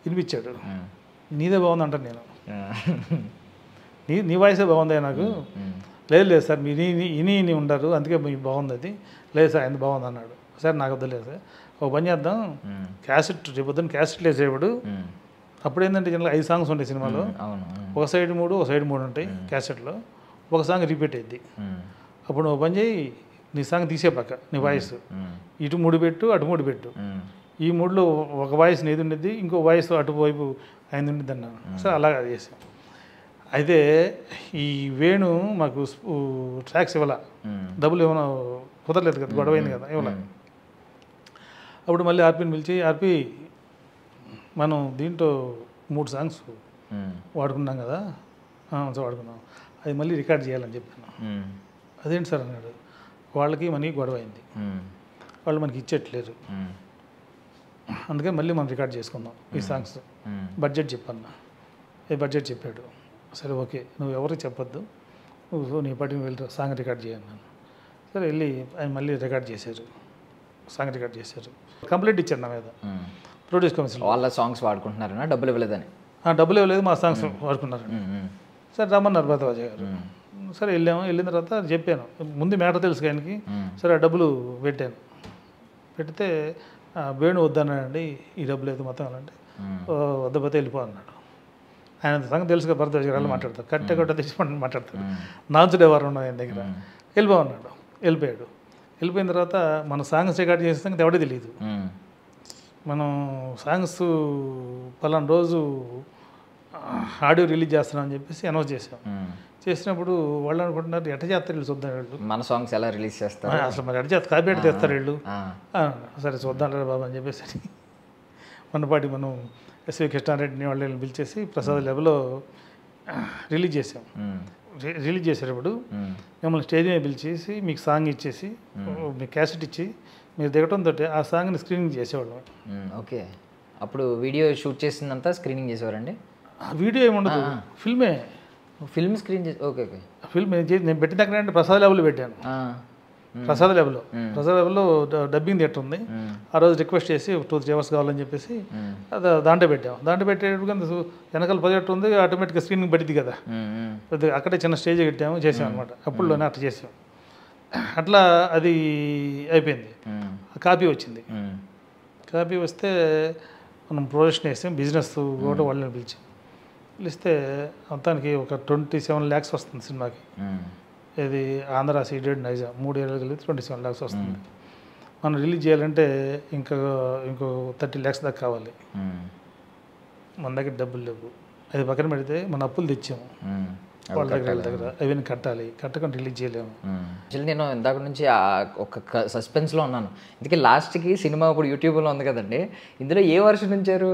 B: వినిపించాడు. నీదే బాగుంది అంటాను నేను, నీ వాయిసే బాగుంది నాకు. లేదు సార్ మీరు ఇని ఉండరు, అందుకే మీకు బాగుంది అది. లేదు సార్ ఆయన బాగుంది అన్నాడు. సార్ నాకు వద్దలేదు సార్, ఒక పని చేద్దాం, క్యాసెట్ రేపొద్దున క్యాసెట్ వేసేవాడు. అప్పుడు ఏంటంటే జనరల్ 5 సాంగ్స్ ఉంటాయి సినిమాలో, ఒక సైడ్ 3 ఉంటాయి క్యాసెట్లో, ఒక సాంగ్ రిపీట్ అయ్యింది. అప్పుడు నువ్వు పని చేయి, నీ సాంగ్ తీసే పక్క నీ వాయిస్ ఇటు 3 పెట్టు, అటు 3 పెట్టు, ఈ 3లో ఒక వాయిస్ నీది ఉండిద్ది, ఇంకో వాయిస్ అటువైపు ఆయన ఉండిద్ది అన్నాను. సార్ అలాగా చేసాం. అయితే ఈ వేణు మాకు ట్రాక్స్ ఇవ్వాల, డబ్బులు ఏమైనా కుదరలేదు కదా, గొడవైంది కదా, ఇవ్వాల. అప్పుడు మళ్ళీ ఆర్పిని పిలిచి, ఆర్పి మనం దీంట్లో 3 సాంగ్స్ వాడుకున్నాం కదా, వాడుకున్నాం, అది మళ్ళీ రికార్డ్ చేయాలని చెప్పాను. అదేంటి సార్ అన్నాడు. వాళ్ళకి మనకి గొడవ అయింది, వాళ్ళు మనకి ఇచ్చేట్లేరు, అందుకని మళ్ళీ మనం రికార్డ్ చేసుకుందాం ఈ సాంగ్స్. బడ్జెట్ చెప్పన్నా, ఏ బడ్జెట్ చెప్పాడు. సరే ఓకే, నువ్వు ఎవరికి చెప్పొద్దు, నువ్వు నీ పాటికి వెళ్ళి సాంగ్ రికార్డ్ చేయన్నాను. సరే వెళ్ళి ఆయన మళ్ళీ రికార్డ్ చేశారు, సాంగ్ రికార్డ్ చేశారు. కంప్లైంట్ ఇచ్చారు నా మీద ప్రొడ్యూస్ కౌన్సిల్.
A: వాళ్ళ సాంగ్స్ వాడుకుంటున్నారన్నా, డబ్బులు ఇవ్వలేదని.
B: డబ్బులు ఇవ్వలేదు, మా సాంగ్స్ వాడుకున్నారు. సరే రమ్మన్నారు భరద్వాజ గారు. సరే వెళ్ళిన తర్వాత చెప్పాను, ముందు మ్యాటర్ తెలుసు ఆయనకి. సరే ఆ డబ్బులు పెడితే వేణు వద్దన్నాడండి, ఈ డబ్బులు అయితే మొత్తం అంటే వద్దపోతే వెళ్ళిపో అన్నాడు. ఆయన సంగతి తెలుసుగా, భరద్వాజ గారు మాట్లాడతారు, కట్ట తీసుకోండి మాట్లాడతారు, నాంచుడే వారు ఉన్నది ఆయన దగ్గర. వెళ్ళిపోన్నాడు. వెళ్ళిపోయిన తర్వాత మన సాంగ్స్ రికార్డ్ చేసే సంగతి ఎవడే తెలియదు. మనం సాంగ్స్ పలానా రోజు ఆడియో రిలీజ్ చేస్తున్నాం అని చెప్పేసి అనౌన్స్ చేసాం. చేసినప్పుడు వాళ్ళు అనుకుంటున్నారు ఎట్ట చేస్తారు వీళ్ళు, చూద్దాం వీళ్ళు
A: మన సాంగ్స్ ఎలా రిలీజ్ చేస్తారు,
B: అసలు మరి ఎట్ట చేస్తారు, కాపీ తెస్తారు వీళ్ళు. సరే చూద్దాం రా బాబు అని చెప్పేసి మొన్నపాటి మనం ఎస్వి కృష్ణారెడ్డిని వాళ్ళని పిలిచేసి ప్రసాద్ లెవెల్లో రిలీజ్ చేసాం. రిలీజ్ చేసేటప్పుడు మిమ్మల్ని స్టేజ్ మీద పిలిచేసి మీకు సాంగ్ ఇచ్చేసి మీకు క్యాసెట్ ఇచ్చి మీరు దిగటంతో ఆ సాంగ్ని స్క్రీనింగ్ చేసేవాళ్ళం.
A: ఓకే, అప్పుడు వీడియో షూట్ చేసిందంతా స్క్రీనింగ్ చేసేవారండి?
B: వీడియో ఏమి ఉండదు, ఫిల్మే.
A: ఫిల్మ్ స్క్రీన్ చేసి ఓకే ఓకే.
B: ఫిల్మ్ నేను పెట్టిన దగ్గర అంటే ప్రసాద్ లెవెల్లో పెట్టాను. ప్రసాద్ లెవెల్లో డబ్బింగ్ థియేటర్ ఉంది. ఆ రోజు రిక్వెస్ట్ చేసి 2-3 hours కావాలని చెప్పేసి దాంట్లో పెట్టాము. దాంట్లో పెట్టేటప్పుడు వెనకాల ప్రొజెక్టర్ ఉంది, ఆటోమేటిక్గా స్క్రీనింగ్ పడింది కదా, అక్కడే చిన్న స్టేజ్ పెట్టాము, చేసాం అనమాట. అప్పుడులోనే అట్లా చేసాం. అట్లా అది అయిపోయింది. కాపీ వచ్చింది. కాపీ వస్తే మనం ప్రొజెక్షన్ వేసాం, బిజినెస్ కూడా వాళ్ళని పిలిస్తే మొత్తానికి ఒక 27 lakhs వస్తుంది సినిమాకి. ఇది ఆంధ్ర, సీడెడ్, నైజాం 3 ఏరియాలు కలిపి 27 lakhs వస్తుంది. మనం రిలీజ్ చేయాలంటే ఇంకో 30 lakhs దాకా కావాలి. మన దగ్గర డబ్బులు లేవు. అది పక్కన పెడితే మన అప్పులు తెచ్చాము వాళ్ళ దగ్గర, అవన్నీ కట్టకుండా రిలీజ్ చేయలేము.
A: యాక్చువల్లీ నేను ఇందాక నుంచి ఒక సస్పెన్స్లో ఉన్నాను. ఇందుకే లాస్ట్కి సినిమా ఇప్పుడు యూట్యూబ్లో ఉంది కదండి, ఇందులో ఏ వర్షన్ ఉంచారు?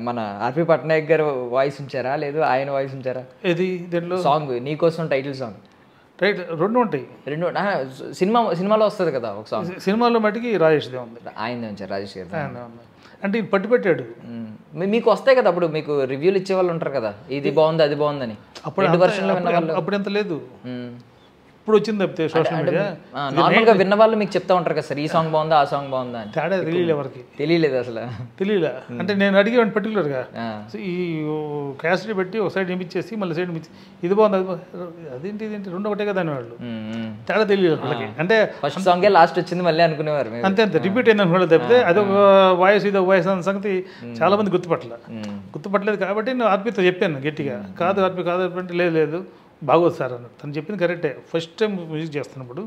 A: మన ఆర్పి పట్నాయక్ గారు వాయిస్ ఉంచారా, లేదు ఆయన వాయిస్ ఉంచారా?
B: ఇది దీంట్లో
A: సాంగ్ నీకోసం టైటిల్ సాంగ్
B: రైట్ 2 ఉంటాయి.
A: 2 సినిమాలో వస్తుంది కదా ఒక సాంగ్.
B: సినిమాలో మటుకి రాజేష్దే ఉంది,
A: ఆయన ఉంచారు, రాజేష్ గారు.
B: అంటే ఇది పట్టు పెట్టాడు.
A: మీకు వస్తాయి కదా అప్పుడు, మీకు రివ్యూలు ఇచ్చే వాళ్ళు ఉంటారు కదా, ఇది బాగుంది అది బాగుందని.
B: అప్పుడు ఎంత లేదు, ఇప్పుడు వచ్చింది తప్పితే సోషల్ మీడియా.
A: నార్మల్గా విన్న వాళ్ళు మీకు చెప్తా ఉంటారు కదా సార్, ఈ సాంగ్ బాగుందా ఆ సాంగ్ బాగుందా అని.
B: తేడా తెలియలే, ఎవరికి
A: తెలియలేదు అసలు.
B: తెలియలే అంటే నేను అడిగేవాడిని పర్టికులర్గా, ఈ క్యాసెట్ పెట్టి ఒక సైడ్ నిమిచ్చేసి మళ్ళీ సైడ్ నిమిచ్చి ఇది బాగుంది అదేంటి ఇదేంటి 2 ఒకటే కదా అనేవాళ్ళు. తేడా తెలియదు వాళ్ళకి. అంటే
A: ఫస్ట్ సాంగే లాస్ట్ వచ్చింది మళ్ళీ అనుకునేవారు.
B: అంతే రిపీట్ అయింది అనుకోలేదు తప్పితే అదొక వాయిస్ ఇదొక వాయిస్ అన్న సంగతి చాలా మంది గుర్తుపట్టలేదు. కాబట్టి నేను ఆర్పితో చెప్పాను గట్టిగా, కాదు ఆర్పి కాదు అంటే లేదు బాగోదు సార్ అన్నాడు. తను చెప్పింది కరెక్టే. ఫస్ట్ టైం మ్యూజిక్ చేస్తున్నప్పుడు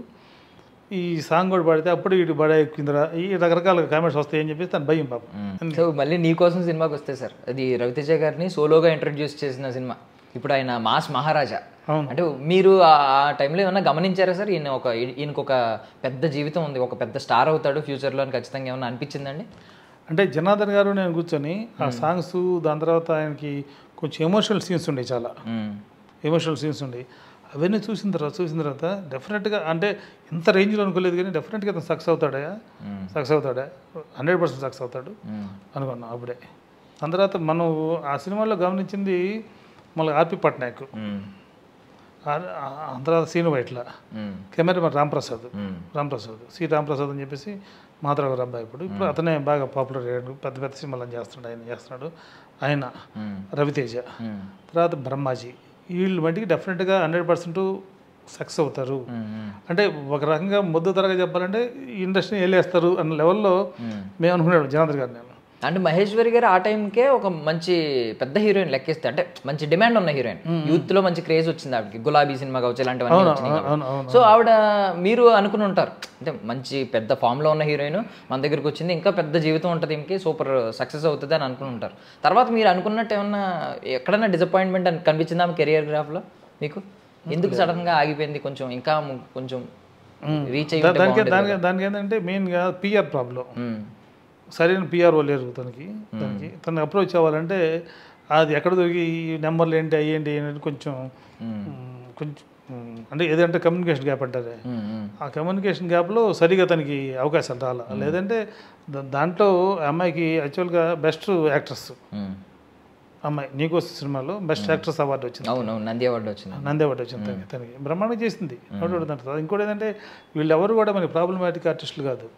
B: ఈ సాంగ్ కూడా పాడితే అప్పుడు ఇటు బడా ఎక్కిందిరా ఈ రకరకాల కామెంట్స్ వస్తాయని చెప్పేసి తను భయం పాపం.
A: సో మళ్ళీ నీకోసం సినిమాకి వస్తే సార్, అది రవితేజ గారిని సోలోగా ఇంట్రడ్యూస్ చేసిన సినిమా. ఇప్పుడు ఆయన మాస్ మహారాజా. అంటే మీరు ఆ టైంలో ఏమన్నా గమనించారా సార్, ఈయనకు ఒక పెద్ద జీవితం ఉంది, ఒక పెద్ద స్టార్ అవుతాడు ఫ్యూచర్లో అని ఖచ్చితంగా ఏమన్నా అనిపించిందండి?
B: అంటే జనార్దన్ గారు నేను కూర్చొని ఆ సాంగ్స్, దాని తర్వాత ఆయనకి కొంచెం ఎమోషనల్ సీన్స్ ఉండేవి, చాలా ఎమోషనల్ సీన్స్ ఉండేవి. అవన్నీ చూసిన తర్వాత డెఫినెట్గా, అంటే ఇంత రేంజ్లో అనుకోలేదు కానీ డెఫినెట్గా అతను సక్సెస్ అవుతాడా 100% సక్సెస్ అవుతాడు అనుకున్నాం అప్పుడే. దాని తర్వాత మనం ఆ సినిమాలో గమనించింది మళ్ళీ ఆర్పి పట్నాయక్, తర్వాత సీను వైట్ల, కెమెరామెన్ రాంప్రసాద్ సి రాంప్రసాద్ అని చెప్పేసి మాధవ్ గారు అబ్బాయి. ఇప్పుడు అతనే బాగా పాపులర్ అయ్యాడు, పెద్ద పెద్ద సినిమాలు చేస్తున్నాడు ఆయన రవితేజ, తర్వాత బ్రహ్మాజీ. వీళ్ళు మట్టికి డెఫినెట్గా 100% సక్సెస్ అవుతారు. అంటే ఒక రకంగా ముద్దు తరగా చెప్పాలంటే ఇండస్ట్రీని వెళ్ళేస్తారు అన్న లెవెల్లో మేము అనుకున్నాడు జనార్దన్ గారు. నేను
A: అంటే మహేశ్వరి గారు ఆ టైంకే ఒక మంచి పెద్ద హీరోయిన్ లెక్కిస్తే, అంటే మంచి డిమాండ్ ఉన్న హీరోయిన్, యూత్లో మంచి క్రేజ్ వచ్చింది ఆవిడకి, గులాబీ సినిమా కావచ్చు ఇలాంటివన్నీ వచ్చినాయి. సో ఆవిడ మీరు అనుకుని ఉంటారు, అంటే మంచి పెద్ద ఫామ్లో ఉన్న హీరోయిన్ మన దగ్గరికి వచ్చింది, ఇంకా పెద్ద జీవితం ఉంటుంది, ఇంకే సూపర్ సక్సెస్ అవుతుంది అని అనుకుని ఉంటారు. తర్వాత మీరు అనుకున్నట్టు ఏమన్నా ఎక్కడన్నా డిసప్పాయింట్మెంట్ అని కనిపించిందా కెరియర్ గ్రాఫ్లో మీకు? ఎందుకు సడన్గా ఆగిపోయింది? కొంచెం ఇంకా కొంచెం రీచ్ అయ్యి
B: దానికి ఏంటంటే మెయిన్గా పిఆర్ ప్రాబ్లం. సరైన పిఆర్ఓ లేరు తనకి అప్రోచ్ అవ్వాలంటే అది ఎక్కడ దొరికి నెంబర్లు ఏంటి అయ్యేంటి అనేది కొంచెం అంటే ఏదంటే కమ్యూనికేషన్ గ్యాప్ అంటారే, ఆ కమ్యూనికేషన్ గ్యాప్లో సరిగా తనకి అవకాశాలు రాలా. లేదంటే దాంట్లో అమ్మాయికి యాక్చువల్గా బెస్ట్ యాక్ట్రెస్ అమ్మాయి నీకోసం సినిమాలో బెస్ట్ యాక్ట్రెస్ అవార్డు వచ్చింది.
A: నంది అవార్డు వచ్చింది
B: తనకి బ్రహ్మాండంగా చేసింది. ఇంకోటి ఏంటంటే వీళ్ళెవరు కూడా మనకి ప్రాబ్లమాటిక్ ఆర్టిస్టులు కాదు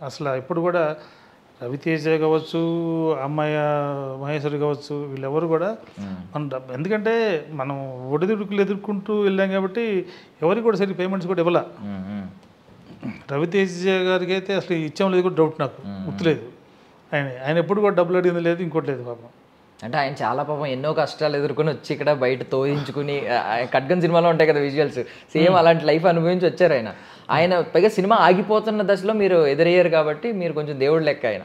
B: అసలు. ఇప్పుడు కూడా రవితేజ కావచ్చు, అమ్మాయి మహేశ్వరి కావచ్చు, వీళ్ళెవరు కూడా మనం ఎందుకంటే మనం ఒడిదుడుకులు ఎదుర్కొంటూ వెళ్ళాం కాబట్టి ఎవరికి కూడా సరిగ్గా పేమెంట్స్ కూడా ఇవ్వాల. రవితేజ గారికి అయితే అసలు ఇచ్చాం లేదు కూడా డౌట్, నాకు గుర్తులేదు. ఆయన ఎప్పుడు కూడా డబ్బులు అడిగింది లేదు, ఇంకోటి లేదు పాపం.
A: అంటే ఆయన చాలా పాపం ఎన్నో కష్టాలు ఎదుర్కొని వచ్చి ఇక్కడ బయట తోయించుకుని, ఖడ్గన్ సినిమాలో ఉంటాయి కదా విజువల్స్, సేమ్ అలాంటి లైఫ్ అనుభవించి వచ్చారు ఆయన. పైగా సినిమా ఆగిపోతున్న దశలో మీరు ఎదురయ్యారు కాబట్టి మీరు కొంచెం దేవుడు లెక్క ఆయన.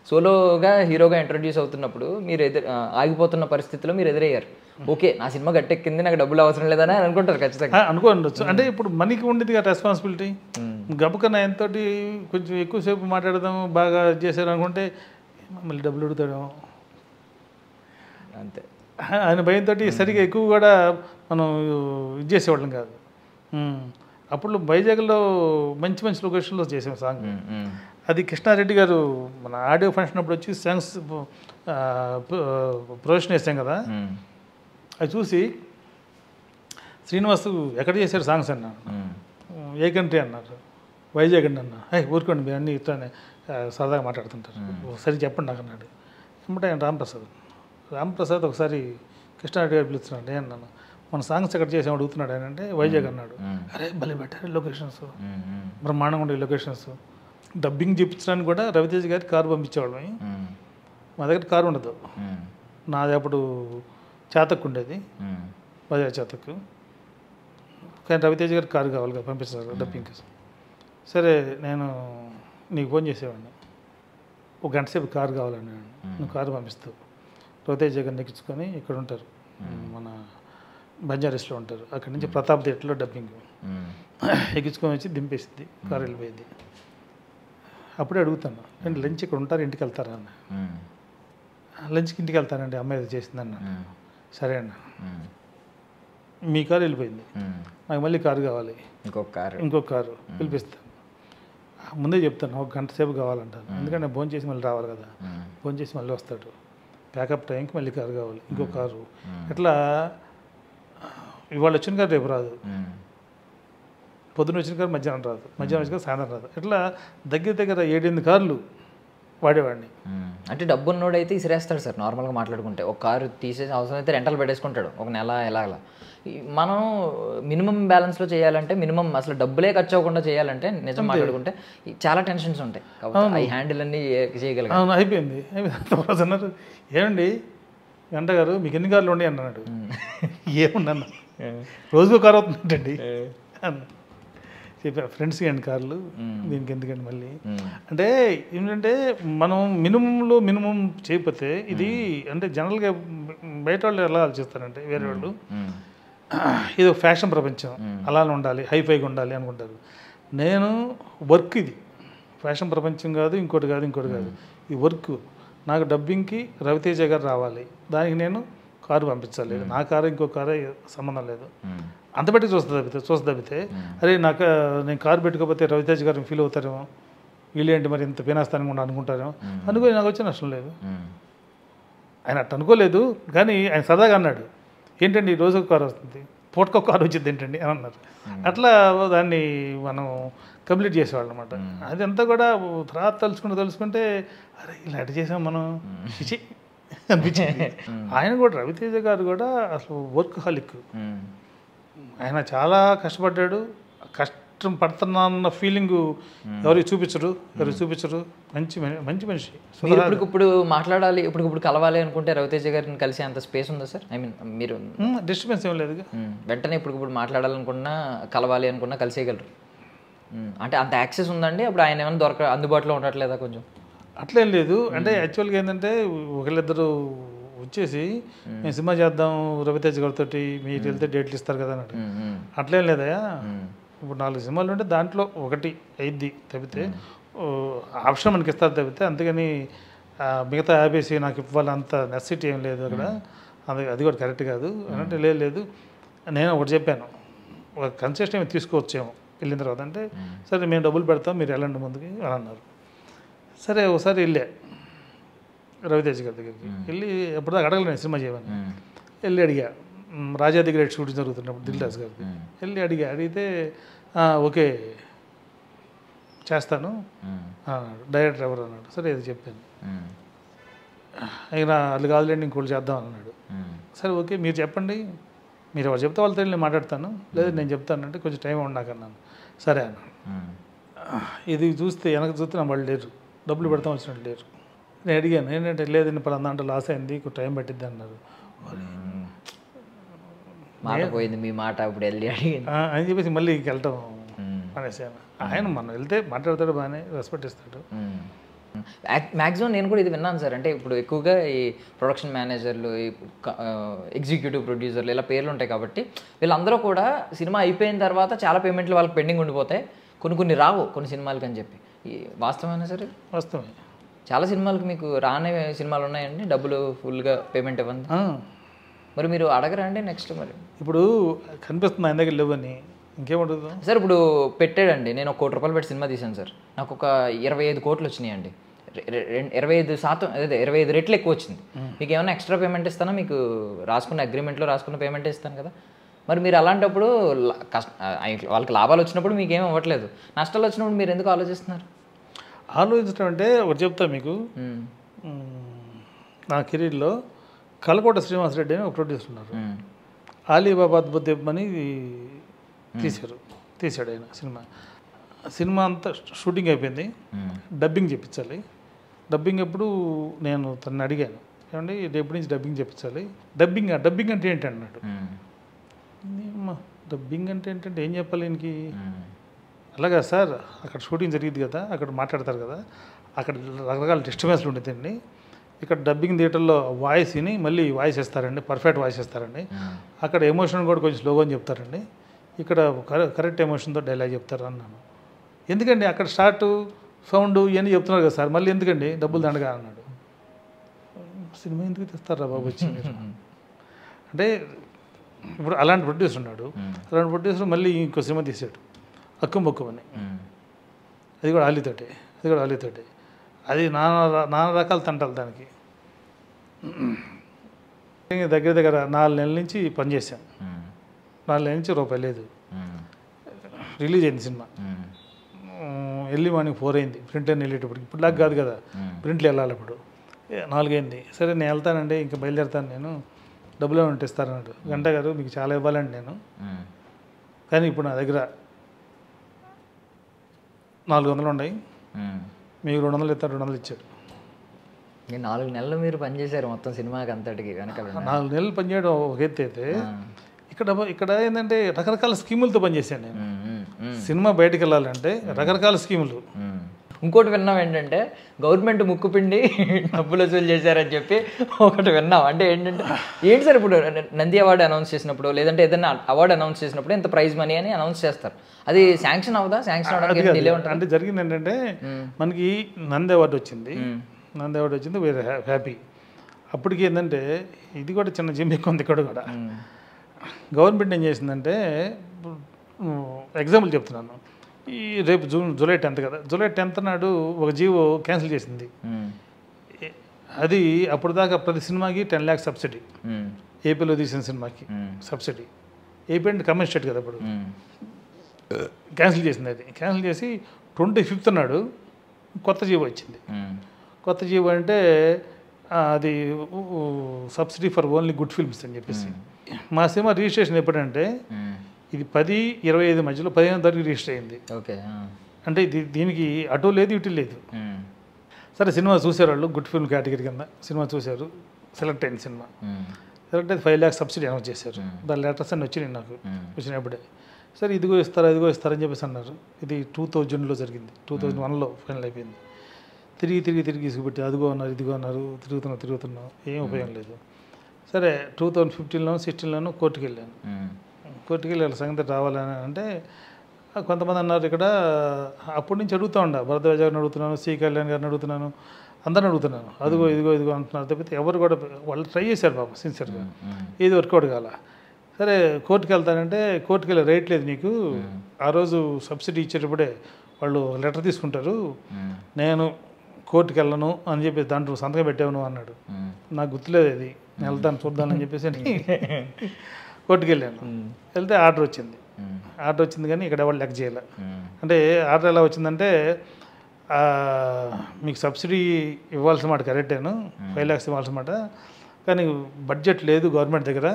A: సోలోగా హీరోగా ఇంట్రొడ్యూస్ అవుతున్నప్పుడు మీరు ఆగిపోతున్న పరిస్థితిలో మీరు ఎదురయ్యారు. ఓకే, నా సినిమా గట్టెక్కింది, నాకు డబ్బులు అవసరం లేదని అనుకుంటారు ఖచ్చితంగా.
B: అనుకోండొచ్చు. అంటే ఇప్పుడు మనకి ఉండేది రెస్పాన్సిబిలిటీ. గబుకన్నా ఎంతోటి కొంచెం ఎక్కువసేపు మాట్లాడదాం, బాగా చేశారు అనుకుంటే మళ్ళీ డబ్బులు అడుగుతాడేమో
A: అంతే.
B: ఆయన భయంతో సరిగా ఎక్కువ కూడా మనం ఇది చేసేవాళ్ళం కాదు. అప్పుడు వైజాగ్లో మంచి మంచి లొకేషన్లో చేసాం సాంగ్. అది కృష్ణారెడ్డి గారు మన ఆడియో ఫంక్షన్ అప్పుడు వచ్చి సాంగ్స్ ప్రొజెక్షన్ వేసాం కదా, అది చూసి శ్రీనివాస్ ఎక్కడ చేశారు సాంగ్స్ అన్నారు. ఏ కంట్రీ అన్నారు. వైజాగ్ అండి అన్న. ఊరుకోండి మీరు అన్నీ ఇట్లానే సరదాగా మాట్లాడుతుంటారు, ఒకసారి చెప్పండి నాకు అన్నాడు. ఏమంటే ఆయన రాంప్రసాద్ ఒకసారి కృష్ణారెడ్డి గారు పిలుస్తున్నాడు. అన్నాను మన సాంగ్స్ ఎక్కడ చేసాం అడుగుతున్నాడు ఆయన. అంటే వైజాగ్ అన్నాడు. అరే భలే పెట్టారు లొకేషన్స్, బ్రహ్మాండంగా ఉండే లొకేషన్స్. డబ్బింగ్ చెప్పించడానికి కూడా రవితేజ గారికి కారు పంపించేవాళ్ళం. మా దగ్గర కారు ఉండదు, నాది అప్పుడు చేతక్కు ఉండేది, బజాజ్ చేతక్కు. కానీ రవితేజ గారికి కారు కావాలి కదా పంపిస్తారు డబ్బింగ్కి. సరే నేను నీకు ఫోన్ చేసేవాడిని, ఒక గంట సేపు కారు కావాలని. నువ్వు కారు పంపిస్తావు, రవితేజ గారిని ఎక్కించుకొని ఇక్కడ ఉంటారు, మన బంజారీస్లో ఉంటారు, అక్కడి నుంచి ప్రతాప్ థియేటర్లో డబ్బింగ్ ఎక్కించుకొని వచ్చి దింపేసింది, కారు వెళ్ళిపోయింది. అప్పుడే అడుగుతాను, అండి లంచ్ ఇక్కడ ఉంటారు ఇంటికి వెళ్తారా అన్న. లంచ్కి ఇంటికి వెళ్తానండి, అమ్మాయి అది చేసిందన్న. సరే అన్న, మీ కారు వెళ్ళిపోయింది, నాకు మళ్ళీ కారు కావాలి, ఇంకొక కారు పిలిపిస్తాను. ముందే చెప్తాను ఒక గంట సేపు కావాలంటాను, ఎందుకంటే భోజనం చేసి మళ్ళీ రావాలి కదా, భోజనం చేసి మళ్ళీ వస్తాడు, ప్యాకప్ టైంకి మళ్ళీ కారు కావాలి, ఇంకో కారు. ఇట్లా ఇవాళ వచ్చిన కారు రేపు రాదు, పొద్దున్న వచ్చిన కారు మధ్యాహ్నం రాదు, మధ్యాహ్నం వచ్చిన కారు సాయంత్రం రాదు. ఇట్లా దగ్గర 7-8 కార్లు వాడేవాడిని.
A: అంటే డబ్బున్నోడైతే ఇసిరేస్తాడు సార్, నార్మల్గా మాట్లాడుకుంటే ఒక కారు తీసేసి అవసరం అయితే రెంటల్ పెట్టేసుకుంటాడు ఒక నెల ఎలా. మనం మినిమం బ్యాలెన్స్లో చేయాలంటే, మినిమం అసలు డబ్బులే ఖర్చు అవ్వకుండా చేయాలంటే, నిజం మాట్లాడుకుంటే చాలా టెన్షన్స్ ఉంటాయి కాబట్టి ఈ హ్యాండిల్ అన్నీ చేయగలిగాను.
B: అయిపోయింది. అన్నారు ఏమండి గంట గారు మీకు ఎన్ని కార్లు ఉండి అన్నాడు. ఏముండన్న రోజుకో కారు అవుతుందండి అన్న. చెప్పా ఫ్రెండ్స్కి అండి కార్లు, దీనికి ఎందుకండి మళ్ళీ. అంటే ఏంటంటే మనం మినిమం చేయకపోతే ఇది అంటే జనరల్గా బయట వాళ్ళు ఎలా ఆలోచిస్తారంటే వేరే వాళ్ళు ఇది ఫ్యాషన్ ప్రపంచం అలానే ఉండాలి, హైఫైగా ఉండాలి అనుకుంటారు. నేను వర్క్, ఇది ఫ్యాషన్ ప్రపంచం కాదు, ఇంకోటి కాదు, ఈ వర్క్. నాకు డబ్బింగ్కి రవితేజ గారు రావాలి, దానికి నేను కారు పంపించాలి, నా కారు ఇంకో కారు సంబంధం లేదు. అంత బట్టి చూస్తే అరే నేను కారు పెట్టుకోకపోతే రవితేజ గారు ఫీల్ అవుతారేమో, వీళ్ళేంటి మరి ఇంత పీనాస్థానంగా ఉండి అనుకుంటారేమో అనుకోని నాకు వచ్చే నష్టం లేదు. ఆయన అట్ట అనుకోలేదు, కానీ ఆయన సరదాగా అన్నాడు, ఏంటండి ఈ రోజు ఒక కారు వస్తుంది, పూటకు ఒక కారు వచ్చింది ఏంటండి అని అన్నారు. అట్లా దాన్ని మనం కంప్లీట్ చేసేవాళ్ళు అనమాట. అదంతా కూడా తర్వాత తలుచుకుంటే అరే ఇలా అటు చేసాం మనం చిచి అనిపించింది. ఆయన కూడా రవితేజ గారు కూడా అసలు వర్క్ హాలిక్, ఆయన చాలా కష్టపడ్డాడు. కష్టం పడుతున్నా ఫీలింగ్ ఎవరికి చూపించరు. మంచి మనిషి.
A: ఇప్పుడు మాట్లాడాలి, ఇప్పుడు కలవాలి అనుకుంటే రవితేజ గారిని కలిసే అంత స్పేస్ ఉందా సార్? ఐ మీన్ మీరు
B: డిస్టర్బెన్స్ ఏం లేదు,
A: వెంటనే ఇప్పుడు మాట్లాడాలనుకున్నా కలవాలి అనుకున్నా కలిసేయగలరు అంటే అంత యాక్సెస్ ఉందండి? అప్పుడు ఆయన ఏమైనా అందుబాటులో ఉండట్లేదా కొంచెం?
B: అట్లేం లేదు. అంటే యాక్చువల్గా ఏంటంటే ఒకళ్ళిద్దరు వచ్చేసి మేము సినిమా చేద్దాం రవితేజ గారితో, మీరు వెళ్తే డేట్లు ఇస్తారు కదా అన్నాడు. అట్లేం లేదయా, ఇప్పుడు 4 సినిమాలు ఉంటే దాంట్లో ఒకటి అయింది తప్పితే ఆప్షన్ మనకి ఇస్తారు తప్పితే, అంతేగాని మిగతా 50 నాకు ఇవ్వాలంత నెసెసిటీ ఏం లేదు అక్కడ, అది కూడా కరెక్ట్ కాదు అంటే. లేదు నేను ఒకటి చెప్పాను, ఒక కన్సెషన్ ఏమి తీసుకోవచ్చేమో వెళ్ళిన తర్వాత. అంటే సరే మేము డబ్బులు పెడతాం, మీరు వెళ్ళండి ముందుకి అని అన్నారు. సరే ఒకసారి వెళ్ళా రవితేజ గారి దగ్గరికి, వెళ్ళి ఎప్పటిదాకా అడగలేదు నేను సినిమా చేయమని. వెళ్ళి అడిగా, రాజా దగ్గర షూటింగ్ జరుగుతున్నప్పుడు దిల్ రాజు గారికి వెళ్ళి అడిగితే ఓకే చేస్తాను డైరెక్టర్ ఎవరు అన్నాడు. సరే ఇది చెప్పాను. అయినా వాళ్ళు కాదులేండి ఇంకోళ్ళు చేద్దాం అన్నాడు. సరే ఓకే మీరు చెప్పండి, మీరు ఎవరు చెప్తే వాళ్ళతో నేను మాట్లాడతాను, లేదా నేను చెప్తానంటే కొంచెం టైం ఉండకన్నాను. సరే అన్నాడు. ఇది చూస్తే వెనక చూస్తే నా వాళ్ళు లేరు, డబ్బులు పెడతాం వచ్చినట్టు లేరు. నేను అడిగాను ఏంటంటే లేదండి పలానా దాంట్లో లాస్ అయింది, టైం పట్టిద్ది అన్నారు.
A: మాట పోయింది మీ మాట, ఇప్పుడు వెళ్ళి అడిగింది
B: అని చెప్పేసి మళ్ళీ వెళ్ళటం అనేసాను. ఆయన మనం వెళ్తే మాట్లాడతాడు, బాగానే రెస్పెక్ట్ ఇస్తాడు.
A: మ్యాక్సిమం నేను కూడా ఇది విన్నాను సార్. అంటే ఇప్పుడు ఎక్కువగా ఈ ప్రొడక్షన్ మేనేజర్లు, ఈ ఎగ్జిక్యూటివ్ ప్రొడ్యూసర్లు ఇలా పేర్లు ఉంటాయి కాబట్టి వీళ్ళందరూ కూడా సినిమా అయిపోయిన తర్వాత చాలా పేమెంట్లు వాళ్ళకి పెండింగ్ ఉండిపోతాయి, కొన్ని రావు కొన్ని సినిమాలకి అని చెప్పి. ఈ వాస్తవమేనా సార్?
B: వాస్తవమే.
A: చాలా సినిమాలకు మీకు రానే సినిమాలు ఉన్నాయండి, డబ్బులు ఫుల్గా పేమెంట్ ఇవ్వండి. మరి మీరు అడగరా అండి నెక్స్ట్? మరి
B: ఇప్పుడు కనిపిస్తుంది ఆయన దగ్గర లేవని, ఇంకేముంటుంది
A: సార్? ఇప్పుడు పెట్టాడండి, నేను 1 కోటి రూపాయలు పెట్టి సినిమా తీశాను సార్, నాకు ఒక 25 కోట్లు వచ్చినాయండి. 25% అదే 25 రెట్లు ఎక్కువ వచ్చింది. మీకు ఏమైనా ఎక్స్ట్రా పేమెంట్ ఇస్తానా? మీకు రాసుకున్న అగ్రిమెంట్లో రాసుకున్న పేమెంట్ ఇస్తాను కదా. మరి మీరు అలాంటప్పుడు వాళ్ళకి లాభాలు వచ్చినప్పుడు మీకు ఏమి ఇవ్వట్లేదు, నష్టాలు వచ్చినప్పుడు మీరు ఎందుకు ఆలోచిస్తున్నారు?
B: ఆలోచించడం అంటే ఒకటి చెప్తా మీకు. నా కెరీర్లో కలకోట శ్రీనివాసరెడ్డి అని ఒక ప్రొడ్యూసర్ ఉన్నారు. ఆలీబాబా అద్భుతమని తీశాడు ఆయన సినిమా అంతా షూటింగ్ అయిపోయింది, డబ్బింగ్ చెప్పించాలి. డబ్బింగ్ ఎప్పుడు నేను తనని అడిగాను, ఏమండి రేపు నుంచి డబ్బింగ్ చెప్పించాలి. డబ్బింగ్ అంటే ఏంటి అన్నాడు. డబ్బింగ్ అంటే ఏంటంటే ఏం చెప్పాలి ఈయనకి? అలాగా సార్, అక్కడ షూటింగ్ జరిగింది కదా, అక్కడ మాట్లాడతారు కదా, అక్కడ రకరకాల డిస్టర్బెన్స్లు ఉండేదండి. ఇక్కడ డబ్బింగ్ థియేటర్లో వాయిస్ విని మళ్ళీ వాయిస్ ఇస్తారండి, పర్ఫెక్ట్ వాయిస్ ఇస్తారండి. అక్కడ ఎమోషన్ కూడా కొంచెం స్లోగా చెప్తారండి, ఇక్కడ కరెక్ట్ ఎమోషన్తో డైలాగ్ చెప్తారు అన్నాను. ఎందుకండి అక్కడ స్టార్ట్ సౌండ్ ఇవన్నీ చెప్తున్నారు కదా సార్, మళ్ళీ ఎందుకండి డబ్బులు దండగా అన్నాడు. సినిమా ఎందుకు తెస్తారా బాబు వచ్చి అంటే ఇప్పుడు అలాంటి ప్రొడ్యూసర్ ఉన్నాడు. అలాంటి ప్రొడ్యూసర్ మళ్ళీ ఇంకో సినిమా తీసాడు, అక్కుం అని. అది కూడా ఆలీతోటే. అది నానా రకాల తంటాలు దానికి. దగ్గర 4 నెలల నుంచి పనిచేశాను. 4 నెలల నుంచి రూపాయి లేదు. రిలీజ్ అయింది సినిమా, ఎర్లీ మార్నింగ్ 4 అయింది ప్రింట్ అని వెళ్ళేటప్పటికి. ఇప్పుడు లాగా కాదు కదా, ప్రింట్లు వెళ్ళాలి. ఇప్పుడు 4 అయింది. సరే నేను వెళ్తానండి, ఇంకా బయలుదేరుతాను, నేను డబ్బులు ఏమంటే ఇస్తారన్నాడు. గంట గారు మీకు చాలా ఇవ్వాలండి నేను, కానీ ఇప్పుడు నా దగ్గర 400 ఉన్నాయి, మీకు 200 ఇస్తారు. 200 ఇచ్చాడు.
A: 4 నెలలు మీరు పనిచేశారు మొత్తం సినిమాకి అంతటికి కనుక.
B: 4 నెలలు పనిచేయడం ఒక ఎత్తు అయితే, ఇక్కడ ఏంటంటే రకరకాల స్కీములతో పనిచేశాను నేను. సినిమా బయటకు వెళ్ళాలంటే రకరకాల స్కీములు.
A: ఇంకోటి విన్నాం ఏంటంటే గవర్నమెంట్ ముక్కుపిండి డబ్బులు వసూలు చేశారని చెప్పి ఒకటి విన్నాం. అంటే ఏంటి సార్, ఇప్పుడు నంది అవార్డు అనౌన్స్ చేసినప్పుడు లేదంటే ఏదైనా అవార్డు అనౌన్స్ చేసినప్పుడు ఇంత ప్రైజ్ మనీ అని అనౌన్స్ చేస్తారు, అది శాంక్షన్ అవుదా? శాంక్షన్ అవడానికి
B: అంటే జరిగింది ఏంటంటే, మనకి నంది అవార్డు వచ్చింది, వేరే హ్యాపీ. అప్పటికి ఏంటంటే ఇది కూడా చిన్న జిమ్మిక్ ఉంది ఇక్కడ కూడా. గవర్నమెంట్ ఏం చేసిందంటే, ఎగ్జాంపుల్ చెప్తున్నాను, ఈ రేపు జూలై 10th కదా, జూలై 10th నాడు ఒక జీవో క్యాన్సిల్ చేసింది. అది అప్పుడు దాకా ప్రతి సినిమాకి 10 lakhs సబ్సిడీ, ఏపీలో తీసిన సినిమాకి సబ్సిడీ. ఏపీ అంటే కమిషన్ స్టేట్ కదా, అప్పుడు క్యాన్సిల్ చేసింది. అది క్యాన్సిల్ చేసి 25th నాడు కొత్త జీవో వచ్చింది. కొత్త జీవో అంటే అది subsidy for only good films అని చెప్పేసి. మా సినిమా రిజిస్ట్రేషన్ ఎప్పుడంటే ఇది 10-25 మధ్యలో 15వ తారీఖు రిజిస్టర్ అయింది.
A: ఓకే.
B: అంటే దీనికి అటు లేదు ఇటు లేదు. సరే సినిమా చూసారు వాళ్ళు, గుడ్ ఫిల్మ్ కేటగిరీ కింద సినిమా చూశారు, సెలెక్ట్ అయింది సినిమా. సెలెక్ట్ అయితే 5 lakhs సబ్సిడీ అనౌన్స్ చేశారు. దాని లెటర్స్ అన్నీ వచ్చినాయి నాకు, వచ్చినప్పుడే. సరే ఇదిగో ఇస్తారని చెప్పేసి అన్నారు. ఇది 2000లో జరిగింది, 2001లో ఫైనల్ అయిపోయింది. తిరిగి చూపెట్టి అదిగో అన్నారు, ఇదిగో అన్నారు, తిరుగుతున్నాం, ఏం ఉపయోగం లేదు. సరే 2015లో 16లోనూ కోర్టుకు వెళ్ళాను. కోర్టుకు వెళ్ళి వాళ్ళ సంగతి రావాలని అంటే కొంతమంది అన్నారు ఇక్కడ. అప్పటి నుంచి అడుగుతూ భరద్వాజ గారిని అడుగుతున్నాను, సి కళ్యాణ్ గారిని అడుగుతున్నాను, అందరిని అడుగుతున్నాను, అదిగో ఇదిగో అంటున్నారు తప్పితే ఎవరు కూడా వాళ్ళు ట్రై చేశారు బాబు సిన్సియర్గా, ఏది వర్కౌట్ కాల. సరే కోర్టుకు వెళ్తానంటే కోర్టుకు వెళ్ళే రేట్ లేదు నీకు, ఆ రోజు సబ్సిడీ ఇచ్చేటప్పుడే వాళ్ళు లెటర్ తీసుకుంటారు, నేను కోర్టుకు వెళ్ళను అని చెప్పేసి దాంట్లో సంతకం పెట్టాను అన్నాడు. నాకు గుర్తులేదు, అది నేను వెళ్తాను చూద్దానని చెప్పేసి కోర్టుకు వెళ్ళాను. వెళ్తే ఆర్డర్ వచ్చింది కానీ ఇక్కడ ఎవరు లెక్క చేయాలి. అంటే ఆర్డర్ ఎలా వచ్చిందంటే, మీకు సబ్సిడీ ఇవ్వాల్సిన మాట కరెక్టేను, 5 lakhs ఇవ్వాల్సిన మాట, కానీ బడ్జెట్ లేదు గవర్నమెంట్ దగ్గర,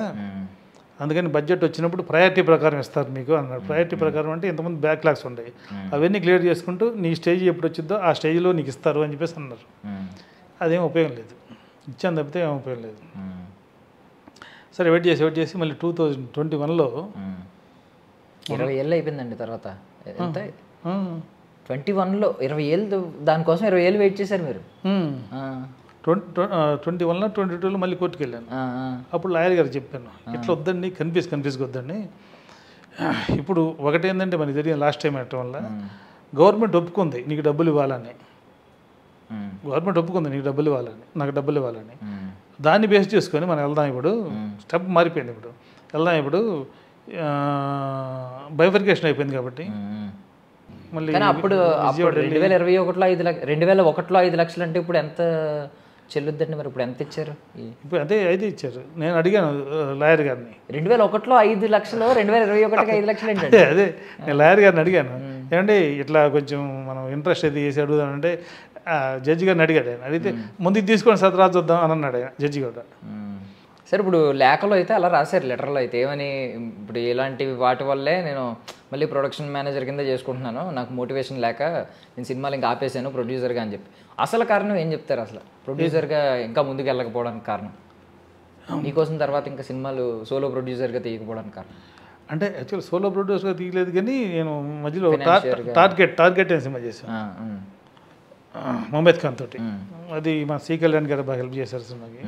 B: అందుకని బడ్జెట్ వచ్చినప్పుడు ప్రయారిటీ ప్రకారం ఇస్తారు మీకు అన్నారు. ప్రయారిటీ ప్రకారం అంటే ఇంతమంది బ్యాక్లాగ్స్ ఉంటాయి, అవన్నీ క్లియర్ చేసుకుంటూ నీ స్టేజ్ ఎప్పుడు వచ్చిందో ఆ స్టేజ్లో నీకు ఇస్తారు అని చెప్పేసి అన్నారు. అదేం ఉపయోగం లేదు, ఇచ్చాను తప్పితే ఏం ఉపయోగం లేదు. సరే వెయిట్ చేసి మళ్ళీ 2021లో
A: 20 ఏళ్ళు అయిపోయిందండి. తర్వాత ఎంత 21లో 20 ఏళ్ళు దానికోసం 20 ఏళ్ళు వెయిట్ చేశారు మీరు. ఆ,
B: 21లో 22లో మళ్ళీ కోర్టుకు వెళ్ళాను.
A: ఆ, ఆ.
B: అప్పుడు లాయర్ గారికి చెప్పాను, ఇట్లా వద్దండి, కన్ఫ్యూజ్గా వద్దండి. ఇప్పుడు ఒకటి ఏంటంటే మనకి జరిగిన లాస్ట్ టైం అవటం వల్ల గవర్నమెంట్ ఒప్పుకుంది నీకు డబ్బులు ఇవ్వాలని. గవర్నమెంట్ ఒప్పుకుంది నీకు డబ్బులు ఇవ్వాలని, నాకు డబ్బులు ఇవ్వాలని. దాన్ని బేస్ చేసుకొని మనం వెళ్దాం. ఇప్పుడు స్టెప్ మారిపోయింది. ఇప్పుడు వెళ్దాం. ఇప్పుడు బైఫర్కేషన్ అయిపోయింది కాబట్టి మళ్ళీ
A: కానీ అప్పుడు 2021లో 5 లక్షలు అంటే ఇప్పుడు ఎంత చెల్లుద్దండి? మరి ఇప్పుడు ఎంత ఇచ్చారు?
B: ఇప్పుడు అదే 5 ఇచ్చారు. నేను అడిగాను లాయర్ గారిని,
A: 2001లో 5 లక్షలు, 2021కి 5 లక్షలు ఏంటంటే?
B: అదే నేను లాయర్ గారిని అడిగాను, ఏమంటే ఇట్లా కొంచెం మనం ఇంట్రెస్ట్ అయితే చేసి అడుగుదామంటే జడ్జి గారిని అడిగాడు. ఆయన అడిగితే ముందు ఇది తీసుకోండి సార్, తర్వాత చూద్దాం అని అన్నాడు ఆయన, జడ్జి కూడా.
A: సరే, ఇప్పుడు లేఖలో అయితే అలా రాశారు, లెటర్లో అయితే ఏమని, ఇప్పుడు ఇలాంటి వాటి వల్లే నేను మళ్ళీ ప్రొడక్షన్ మేనేజర్ కింద చేసుకుంటున్నాను, నాకు మోటివేషన్ లేక నేను సినిమాలు ఇంకా ఆపేసాను ప్రొడ్యూసర్గా అని చెప్పి. అసలు కారణం ఏం చెప్తారు? అసలు ప్రొడ్యూసర్గా ఇంకా ముందుకు వెళ్ళకపోవడానికి కారణం, నీకోసం తర్వాత ఇంకా సినిమాలు సోలో ప్రొడ్యూసర్గా తీయకపోవడానికి కారణం?
B: అంటే యాక్చువల్ సోలో ప్రొడ్యూసర్గా తీయలేదు, కానీ నేను మధ్యలో టార్గెట్ అనే సినిమా చేశాను మొహమ్మద్ ఖాన్ తోటి. అది మా సి కళ్యాణ్ గారు బాగా హెల్ప్ చేశారు సినిమాకి.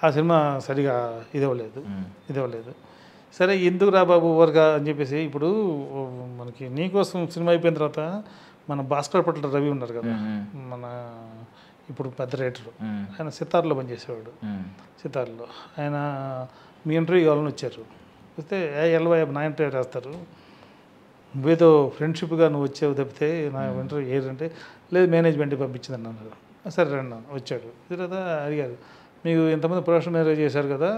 B: ఆ సినిమా సరిగా ఇదవ్వలేదు. సరే ఎందుకు రా బాబు ఓవర్గా అని చెప్పేసి, ఇప్పుడు మనకి నీకోసం సినిమా అయిపోయిన తర్వాత మన భాస్కర్ పట్ల రవి ఉన్నారు కదా, మన ఇప్పుడు పెద్ద రైటరు, ఆయన సితార్లో పనిచేసేవాడు. సితార్లో ఆయన మీ ఇంటర్వ్యూ కావాలని వచ్చారు. వస్తే ఎల్వై నా ఇంటర్వ్యూ రాస్తారు, నువ్వేదో ఫ్రెండ్షిప్గా నువ్వు వచ్చావు తప్పితే నా ఇంటర్వ్యూ ఏదంటే లేదు మేనేజ్మెంట్కి పంపించిందని అన్నారు. సరే రండి అన్న. వచ్చాడు. తర్వాత అడిగారు, మీకు ఇంతమంది ప్రొడక్షన్ మేనేజర్ చేశారు కదా,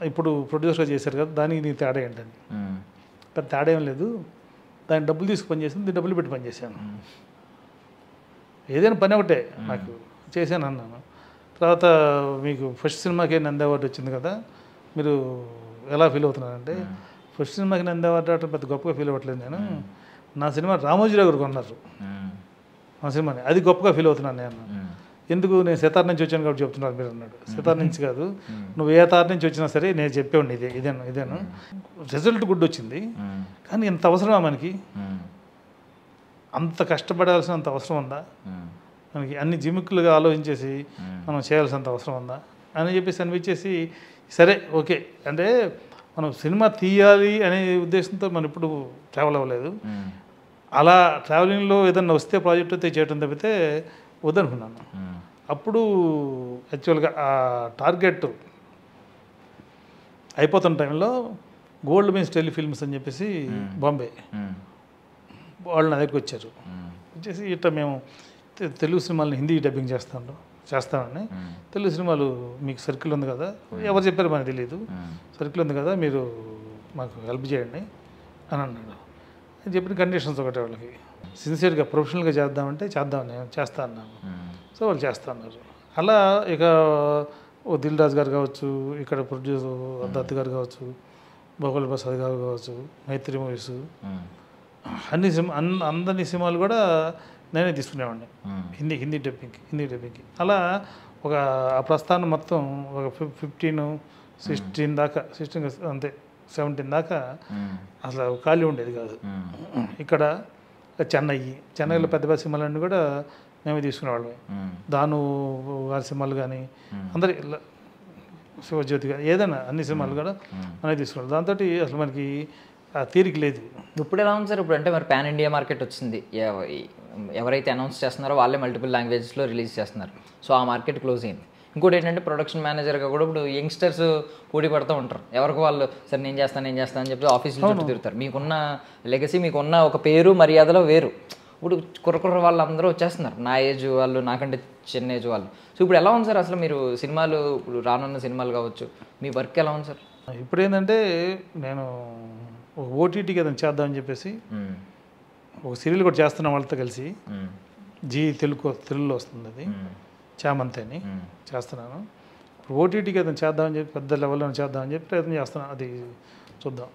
B: ఇప్పుడు ప్రొడ్యూసర్గా చేశారు కదా, దానికి నీ తేడా ఏంటని. పెద్ద తేడా ఏం లేదు, దాని డబ్బులు తీసుకు పని చేసాను, దీన్ని డబ్బులు పెట్టి పని చేశాను, ఏదైనా పని ఒకటే నాకు చేశాను అన్నాను. తర్వాత మీకు ఫస్ట్ సినిమాకి నంది అవార్డు వచ్చింది కదా, మీరు ఎలా ఫీల్ అవుతున్నారంటే, ఫస్ట్ సినిమాకి నంది అవార్డు రావడం పెద్ద గొప్పగా ఫీల్ అవ్వట్లేదు నేను, నా సినిమా రామోజీరావు గారు కొన్నారు నా సినిమాని, అది గొప్పగా ఫీల్ అవుతున్నాను నేను. ఎందుకు? నేను సితార్ నుంచి వచ్చాను కాబట్టి చెప్తున్నారు మీరు అన్నాడు. సితార్ నుంచి కాదు, నువ్వు ఏ తార్ నుంచి వచ్చినా సరే నేను చెప్పేవాడిని ఇదేను. రిజల్ట్ గుడ్ వచ్చింది, కానీ ఇంత అవసరమా మనకి? అంత కష్టపడాల్సినంత అవసరం ఉందా మనకి? అన్ని జిమిక్కులుగా ఆలోచించేసి మనం చేయాల్సినంత అవసరం ఉందా అని చెప్పేసి అనిపించేసి, సరే ఓకే అంటే మనం సినిమా తీయాలి అనే ఉద్దేశంతో మనం ఇప్పుడు ట్రావెల్ అవ్వలేదు. అలా ట్రావెలింగ్లో ఏదన్నా వస్తే ప్రాజెక్ట్ అయితే చేయటం తప్పితే వద్దనుకున్నాను. అప్పుడు యాక్చువల్గా ఆ టార్గెట్ అయిపోతున్న టైంలో గోల్డ్ మీన్స్ టెలిఫిల్మ్స్ అని చెప్పేసి బాంబే వాళ్ళు నా దగ్గరికి వచ్చారు. వచ్చేసి ఇట్లా మేము తెలుగు సినిమాలను హిందీ డబ్బింగ్ చేస్తామని, తెలుగు సినిమాలు మీకు సర్కిల్ ఉంది కదా, ఎవరు చెప్పారు మనకు తెలియదు, సర్కిల్ ఉంది కదా మీరు మాకు హెల్ప్ చేయండి అని అన్నాడు. అని చెప్పిన కండిషన్స్ ఒకటే, వాళ్ళకి సిన్సియర్గా ప్రొఫెషనల్గా చేద్దామంటే చేస్తా అన్నాను. సో వాళ్ళు చేస్తా అన్నారు. అలా ఇక దిల్ రాజు గారు కావచ్చు, ఇక్కడ ప్రొడ్యూసర్ దత్ గారు కావచ్చు, భోగల్ ప్రసాద్ గారు కావచ్చు, మైత్రి మూవీస్, అందరి సినిమాలు కూడా నేనే తీసుకునేవాడిని హిందీ డబ్బింగ్కి. అలా ఒక ఆ ప్రస్థానం మొత్తం ఒక 16 దాకా 16 అంతే 17 దాకా అసలు ఖాళీ ఉండేది కాదు. ఇక్కడ చెన్నైలో పెద్ద పెద్ద సినిమాలన్నీ కూడా మేమే తీసుకునేవాళ్ళమే. దాను వారి సినిమాలు కానీ అందరి శివజ్యోతి కానీ ఏదైనా అన్ని సినిమాలు కూడా మనమే తీసుకున్నాం. దాంతో అసలు మనకి ఆ తీరిక లేదు.
A: ఇప్పుడు ఎలా ఉంది సార్? ఇప్పుడు అంటే మరి పాన్ ఇండియా మార్కెట్ వచ్చింది, ఎవరైతే అనౌన్స్ చేస్తున్నారో వాళ్ళే మల్టిపుల్ లాంగ్వేజెస్లో రిలీజ్ చేస్తున్నారు. సో ఆ మార్కెట్ క్లోజ్ అయింది. ఇంకోటి ఏంటంటే ప్రొడక్షన్ మేనేజర్గా కూడా ఇప్పుడు యంగ్స్టర్స్ పోటీ పడుతూ ఉంటారు. ఎవరికి వాళ్ళు సరే నేను చేస్తాను అని చెప్పి ఆఫీసులో చుట్టూ తిరుగుతారు. మీకున్న లెగసీ, మీకున్న ఒక పేరు మర్యాదలో వేరు. ఇప్పుడు కుర్ర వాళ్ళందరూ వచ్చేస్తున్నారు, నా ఏజ్ వాళ్ళు, నాకంటే చిన్న ఏజ్ వాళ్ళు. సో ఇప్పుడు ఎలా ఉంది సార్ అసలు మీరు సినిమాలు, ఇప్పుడు రానున్న సినిమాలు కావచ్చు, మీ వర్క్ ఎలా ఉంది సార్?
B: ఇప్పుడు ఏంటంటే నేను ఒక ఓటీటీకి ఏదైనా చేద్దామని చెప్పేసి ఒక సీరియల్ కూడా చేస్తున్నాం వాళ్ళతో కలిసి. జీ తెలుగులో వస్తుంది, అది చామంతి అని చేస్తున్నాను. ఇప్పుడు ఓటీటీకి ఏదైనా చేద్దామని చెప్పి పెద్ద లెవెల్లో చేద్దామని చెప్పి ప్రయత్నం చేస్తున్నాను. అది చూద్దాం.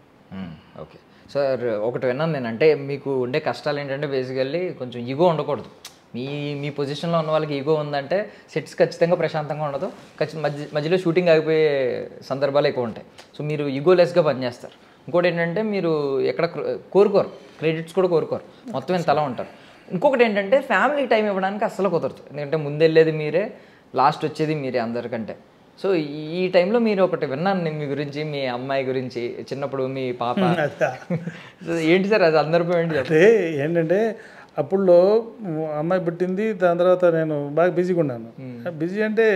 A: ఓకే సార్, ఒకటి విన్నాను నేను, అంటే మీకు ఉండే కష్టాలు ఏంటంటే బేసికల్లీ కొంచెం ఈగో ఉండకూడదు. మీ పొజిషన్లో ఉన్న వాళ్ళకి ఈగో ఉందంటే సెట్స్ ఖచ్చితంగా ప్రశాంతంగా ఉండదు, మధ్యలో షూటింగ్ ఆగిపోయే సందర్భాలు ఎక్కువ ఉంటాయి. సో మీరు ఈగోలెస్గా పనిచేస్తారు. ఇంకోటి ఏంటంటే మీరు ఎక్కడ కోరుకోరు, క్రెడిట్స్ కూడా కోరుకోరు, మొత్తం ఇంత తలా ఉంటారు. ఇంకొకటి ఏంటంటే ఫ్యామిలీ టైం ఇవ్వడానికి అస్సలు కుదరదు, ఎందుకంటే ముందెళ్ళేది మీరే, లాస్ట్ వచ్చేది మీరే అందరికంటే. సో ఈ టైంలో మీరు ఒకటి విన్నాను నేను మీ గురించి, మీ అమ్మాయి గురించి, చిన్నప్పుడు మీ పాప ఏంటి సార్ అది అందరిపై ఏంటి?
B: అంటే ఏంటంటే అప్పుడులో అమ్మాయి పుట్టింది, దాని తర్వాత నేను బాగా బిజీగా ఉన్నాను. బిజీ అంటే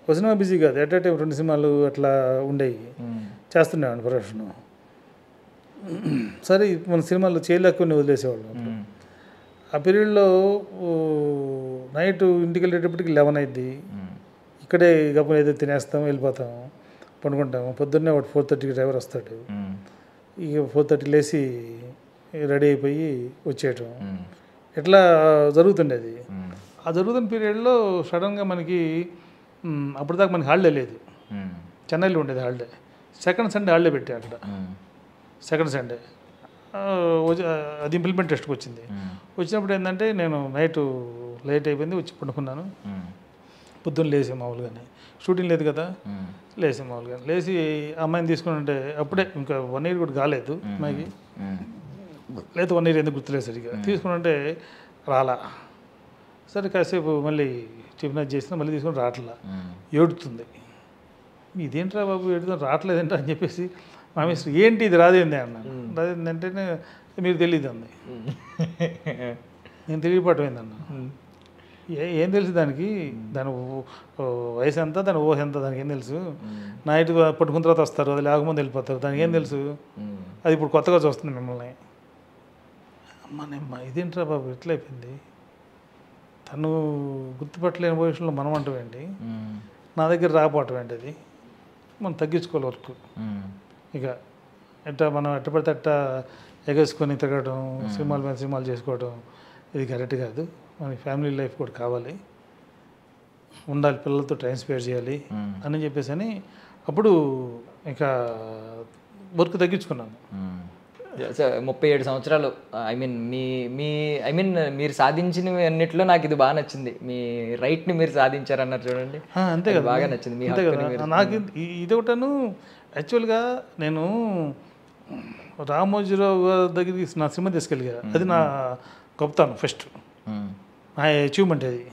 B: ఒక సినిమా బిజీ కాదు, ఎట్ టైం 2 సినిమాలు అట్లా ఉండేవి, చేస్తున్నాను ప్రొఫెషన్. సరే మన సినిమాలు చేయలేకొని వదిలేసేవాళ్ళం. ఆ పీరియడ్లో నైట్ ఇంటికి వెళ్ళేటప్పటికి 11 అయింది. ఇక్కడే గప్పని ఏదో తినేస్తాం, వెళ్ళిపోతాం, పండుకుంటాము. పొద్దున్నే ఒకటి 4:30కి డ్రైవర్ వస్తాడు. ఇక 4:30 లేచి రెడీ అయిపోయి వచ్చేయటం, ఇట్లా జరుగుతుండేది. ఆ జరుగుతున్న పీరియడ్లో సడన్గా మనకి అప్పటిదాకా మనకి హాలిడే లేదు, చెన్నైలో ఉండేది హాలిడే. సెకండ్ సండే హాలిడే పెట్టారు అక్కడ, సెకండ్ సండే. అది ఇంప్లిమెంటేషన్కి వచ్చింది. వచ్చినప్పుడు ఏంటంటే నేను నైట్ లేట్ అయిపోయింది, వచ్చి పండుకున్నాను. పొద్దున్న లేచి మామూలుగానే షూటింగ్ లేదు కదా, లేచి మామూలుగా లేచి అమ్మాయిని తీసుకుని ఉంటే అప్పుడే ఇంకా 1 year కూడా కాలేదు అమ్మాయికి, లేదు 1 year ఎందుకు గుర్తులేదు సరిగ్గా. తీసుకుని ఉంటే రాలా. సరే కాసేపు మళ్ళీ టిఫిన్ చేసినా మళ్ళీ తీసుకొని రావట్లా, ఏడుతుంది. ఇదేంట్రా బాబు ఏడుతుంది, రావట్లేదంట అని చెప్పేసి మా మిస్టర్ ఏంటి ఇది రాదేంది అన్నాను. రాదేంది అంటేనే మీరు తెలియదు అంది. నేను తెలియపటమైందన్న. ఏం తెలుసు దానికి, దాని వయసు ఎంత, దాని ఊహ ఎంత, దానికి ఏం తెలుసు. నైట్ పట్టుకున్న తర్వాత వస్తారు, అది లేకముందు వెళ్ళిపోతారు, దానికి ఏం తెలుసు. అది ఇప్పుడు కొత్తగా చూస్తుంది మిమ్మల్ని. అమ్మ ఇదేంట్రా బాబు ఎట్లా అయిపోయింది, తను గుర్తుపట్టలేని పొజిషన్లో మనం అంటామేంటి, నా దగ్గర రాకపోవటం ఏంటి, అది మనం తగ్గించుకోవాలి వర్క్. ఇక మనం ఎట్ట పడితే అట్ట ఎగేసుకొని తిరగడం, సినిమాల మీద సినిమాలు చేసుకోవడం ఇది కరెక్ట్ కాదు. మనకి ఫ్యామిలీ లైఫ్ కూడా కావాలి, ఉండాలి, పిల్లలతో టైం స్పెండ్ చేయాలి అని చెప్పేసి అని అప్పుడు ఇంకా వర్క్ తగ్గించుకున్నాను.
A: 37 సంవత్సరాలు మీరు సాధించినవి అన్నిట్లో నాకు ఇది బాగా నచ్చింది. మీ రైట్ని మీరు సాధించారన్నారు చూడండి,
B: అంతే కదా,
A: బాగా నచ్చింది.
B: అంతే కదా. నాకు ఇది ఒకటను యాక్చువల్గా నేను రామోజీరావు గారి దగ్గరికి నా సినిమా తీసుకెళ్ళగా, అది నా గొప్పతనం, ఫస్ట్ నా అచీవ్మెంట్ అది.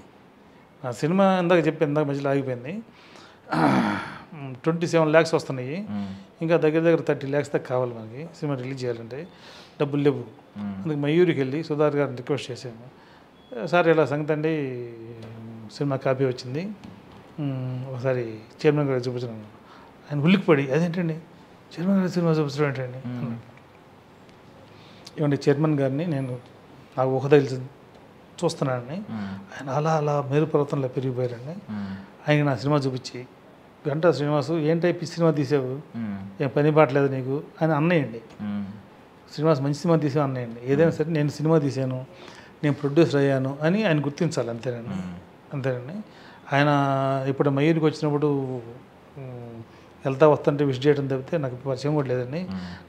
B: నా సినిమా ఇందాక మధ్యలో ఆగిపోయింది. 27 lakhs వస్తున్నాయి, ఇంకా దగ్గర 30 lakhs దాకా కావాలి మనకి సినిమా రిలీజ్ చేయాలంటే, డబ్బులు లేవు. అందుకు మయూరికి వెళ్ళి సుధార్ గారిని రిక్వెస్ట్ చేశాను, సార్ ఇలా సంగతి అండి, సినిమా కాపీ వచ్చింది, ఒకసారి చైర్మన్ గారికి చూపించాను. ఆయన ఉల్లికిపడి అదేంటండి చైర్మన్ గారి సినిమా చూపించడం ఏంటండి, ఏమంటే చైర్మన్ గారిని నేను నాకు ఊహ తెలిసి చూస్తున్నానని, ఆయన అలా మేరు పర్వతంలో పెరిగిపోయారండి. ఆయన నా సినిమా చూపించి, గంటా శ్రీనివాసు ఏం టైప్ సినిమా తీసావు, ఏం పని పాటలేదు నీకు అని అన్నయ్యండి. శ్రీనివాస్ మంచి సినిమా తీసావు అన్నయ్యండి. ఏదైనా సరే నేను సినిమా తీశాను, నేను ప్రొడ్యూసర్ అయ్యాను అని ఆయన గుర్తించాలి, అంతేనండి. ఆయన ఇప్పుడు మయూరికి వచ్చినప్పుడు వెళ్తా వస్తుంటే విష్ చేయడం తప్పితే నాకు పరిచయం కూడా లేదండి.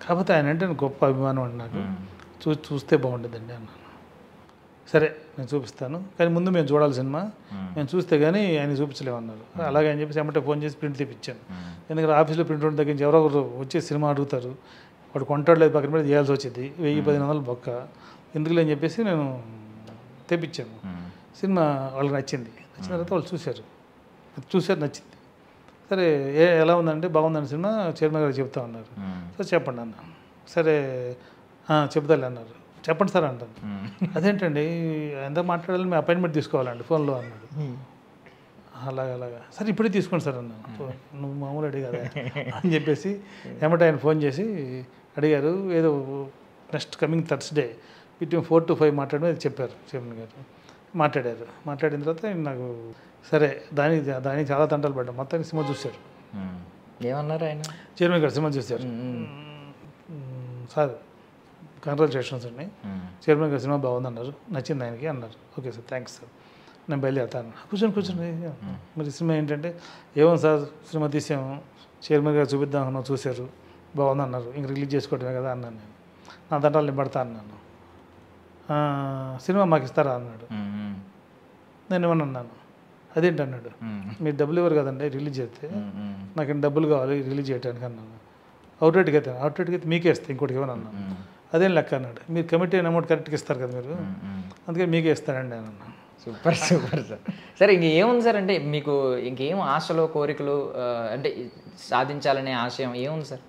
B: కాకపోతే ఆయన అంటే గొప్ప అభిమానం అండి నాకు, చూస్తే బాగుంటుందండి అన్నాను. సరే నేను చూపిస్తాను, కానీ ముందు మేము చూడాలి సినిమా, మేము చూస్తే కానీ ఆయన చూపించలేమన్నారు. అలాగే అని చెప్పేసి ఏమంటే ఫోన్ చేసి ప్రింట్ తెప్పించాను. ఎందుకంటే ఆఫీస్లో ప్రింట్ ఉన్న దగ్గర నుంచి ఎవరో ఒకరు వచ్చి సినిమా అడుగుతారు, వాడు కొంటాడు లేదు పక్కన పెట్టి చేయాల్సి వచ్చేది, 1000-1500 బొక్క ఎందుకులే అని చెప్పేసి నేను తెప్పించాను. సినిమా వాళ్ళకి నచ్చిన తర్వాత వాళ్ళు చూశారు, నచ్చింది. సరే ఎలా ఉందంటే బాగుందని సినిమా చైర్మన్ గారు చెప్తా ఉన్నారు. సరే చెప్పండి అన్న. సరే చెప్తాలే అన్నారు. చెప్పండి సార్ అంటాను. అదేంటండి ఎంత మాట్లాడాలి, మీ అపాయింట్మెంట్ తీసుకోవాలండి ఫోన్లో అన్నాడు. అలాగా సరే ఇప్పుడే తీసుకోండి సార్ అన్నాను. నువ్వు మామూలు అడిగి కదా అని చెప్పేసి ఏమంటే ఆయన ఫోన్ చేసి అడిగారు, ఏదో next coming Thursday between 4 to 5 మాట్లాడమని చెప్పారు చైర్మన్ గారు. మాట్లాడిన తర్వాత నాకు సరే దానికి చాలా తంటాలు పడ్డాం. మొత్తానికి సినిమా చూశారు.
A: ఏమన్నారు ఆయన?
B: చైర్మన్ గారు సినిమా చూశారు. సార్ కంగ్రాచులేషన్స్ అండి, చైర్మన్ గారు సినిమా బాగుందన్నారు, నచ్చింది ఆయనకి అన్నారు. ఓకే సార్, థ్యాంక్స్ సార్, నేను బయలుదేరుతాను. కూర్చొని మరి సినిమా ఏంటంటే, ఏమో సార్ సినిమా తీసాము, చైర్మన్ గారు చూపిద్దాం అన్నాను, చూశారు, బాగుందన్నారు, ఇంక రిలీజ్ చేసుకోవడమే కదా అన్నాను. నేను నా దంటాలు నేను పడతా అన్నాను. సినిమా మాకు ఇస్తారా అన్నాడు. నేను ఏమన్నా అన్నాను, అదేంటన్నాడు, మీరు డబ్బులు ఇవ్వరు కదండి రిలీజ్ చేస్తే, నాకు డబ్బులు కావాలి రిలీజ్ చేయడానికి అన్నాను. అవుట్రేట్కి అయితే మీకే ఇస్తే ఇంకోటికి ఇవ్వను అన్నాను. అదేం లెక్క అన్నాడు. మీరు కమిటీ అయిన అమౌంట్ కరెక్ట్గా ఇస్తారు కదా మీరు, అందుకే మీకే ఇస్తానండి అని అన్నా.
A: Super super sir. సరే ఇంకేముంది సార్, అంటే మీకు ఇంకేం ఆశలు కోరికలు అంటే సాధించాలనే ఆశయం ఏముంది సార్?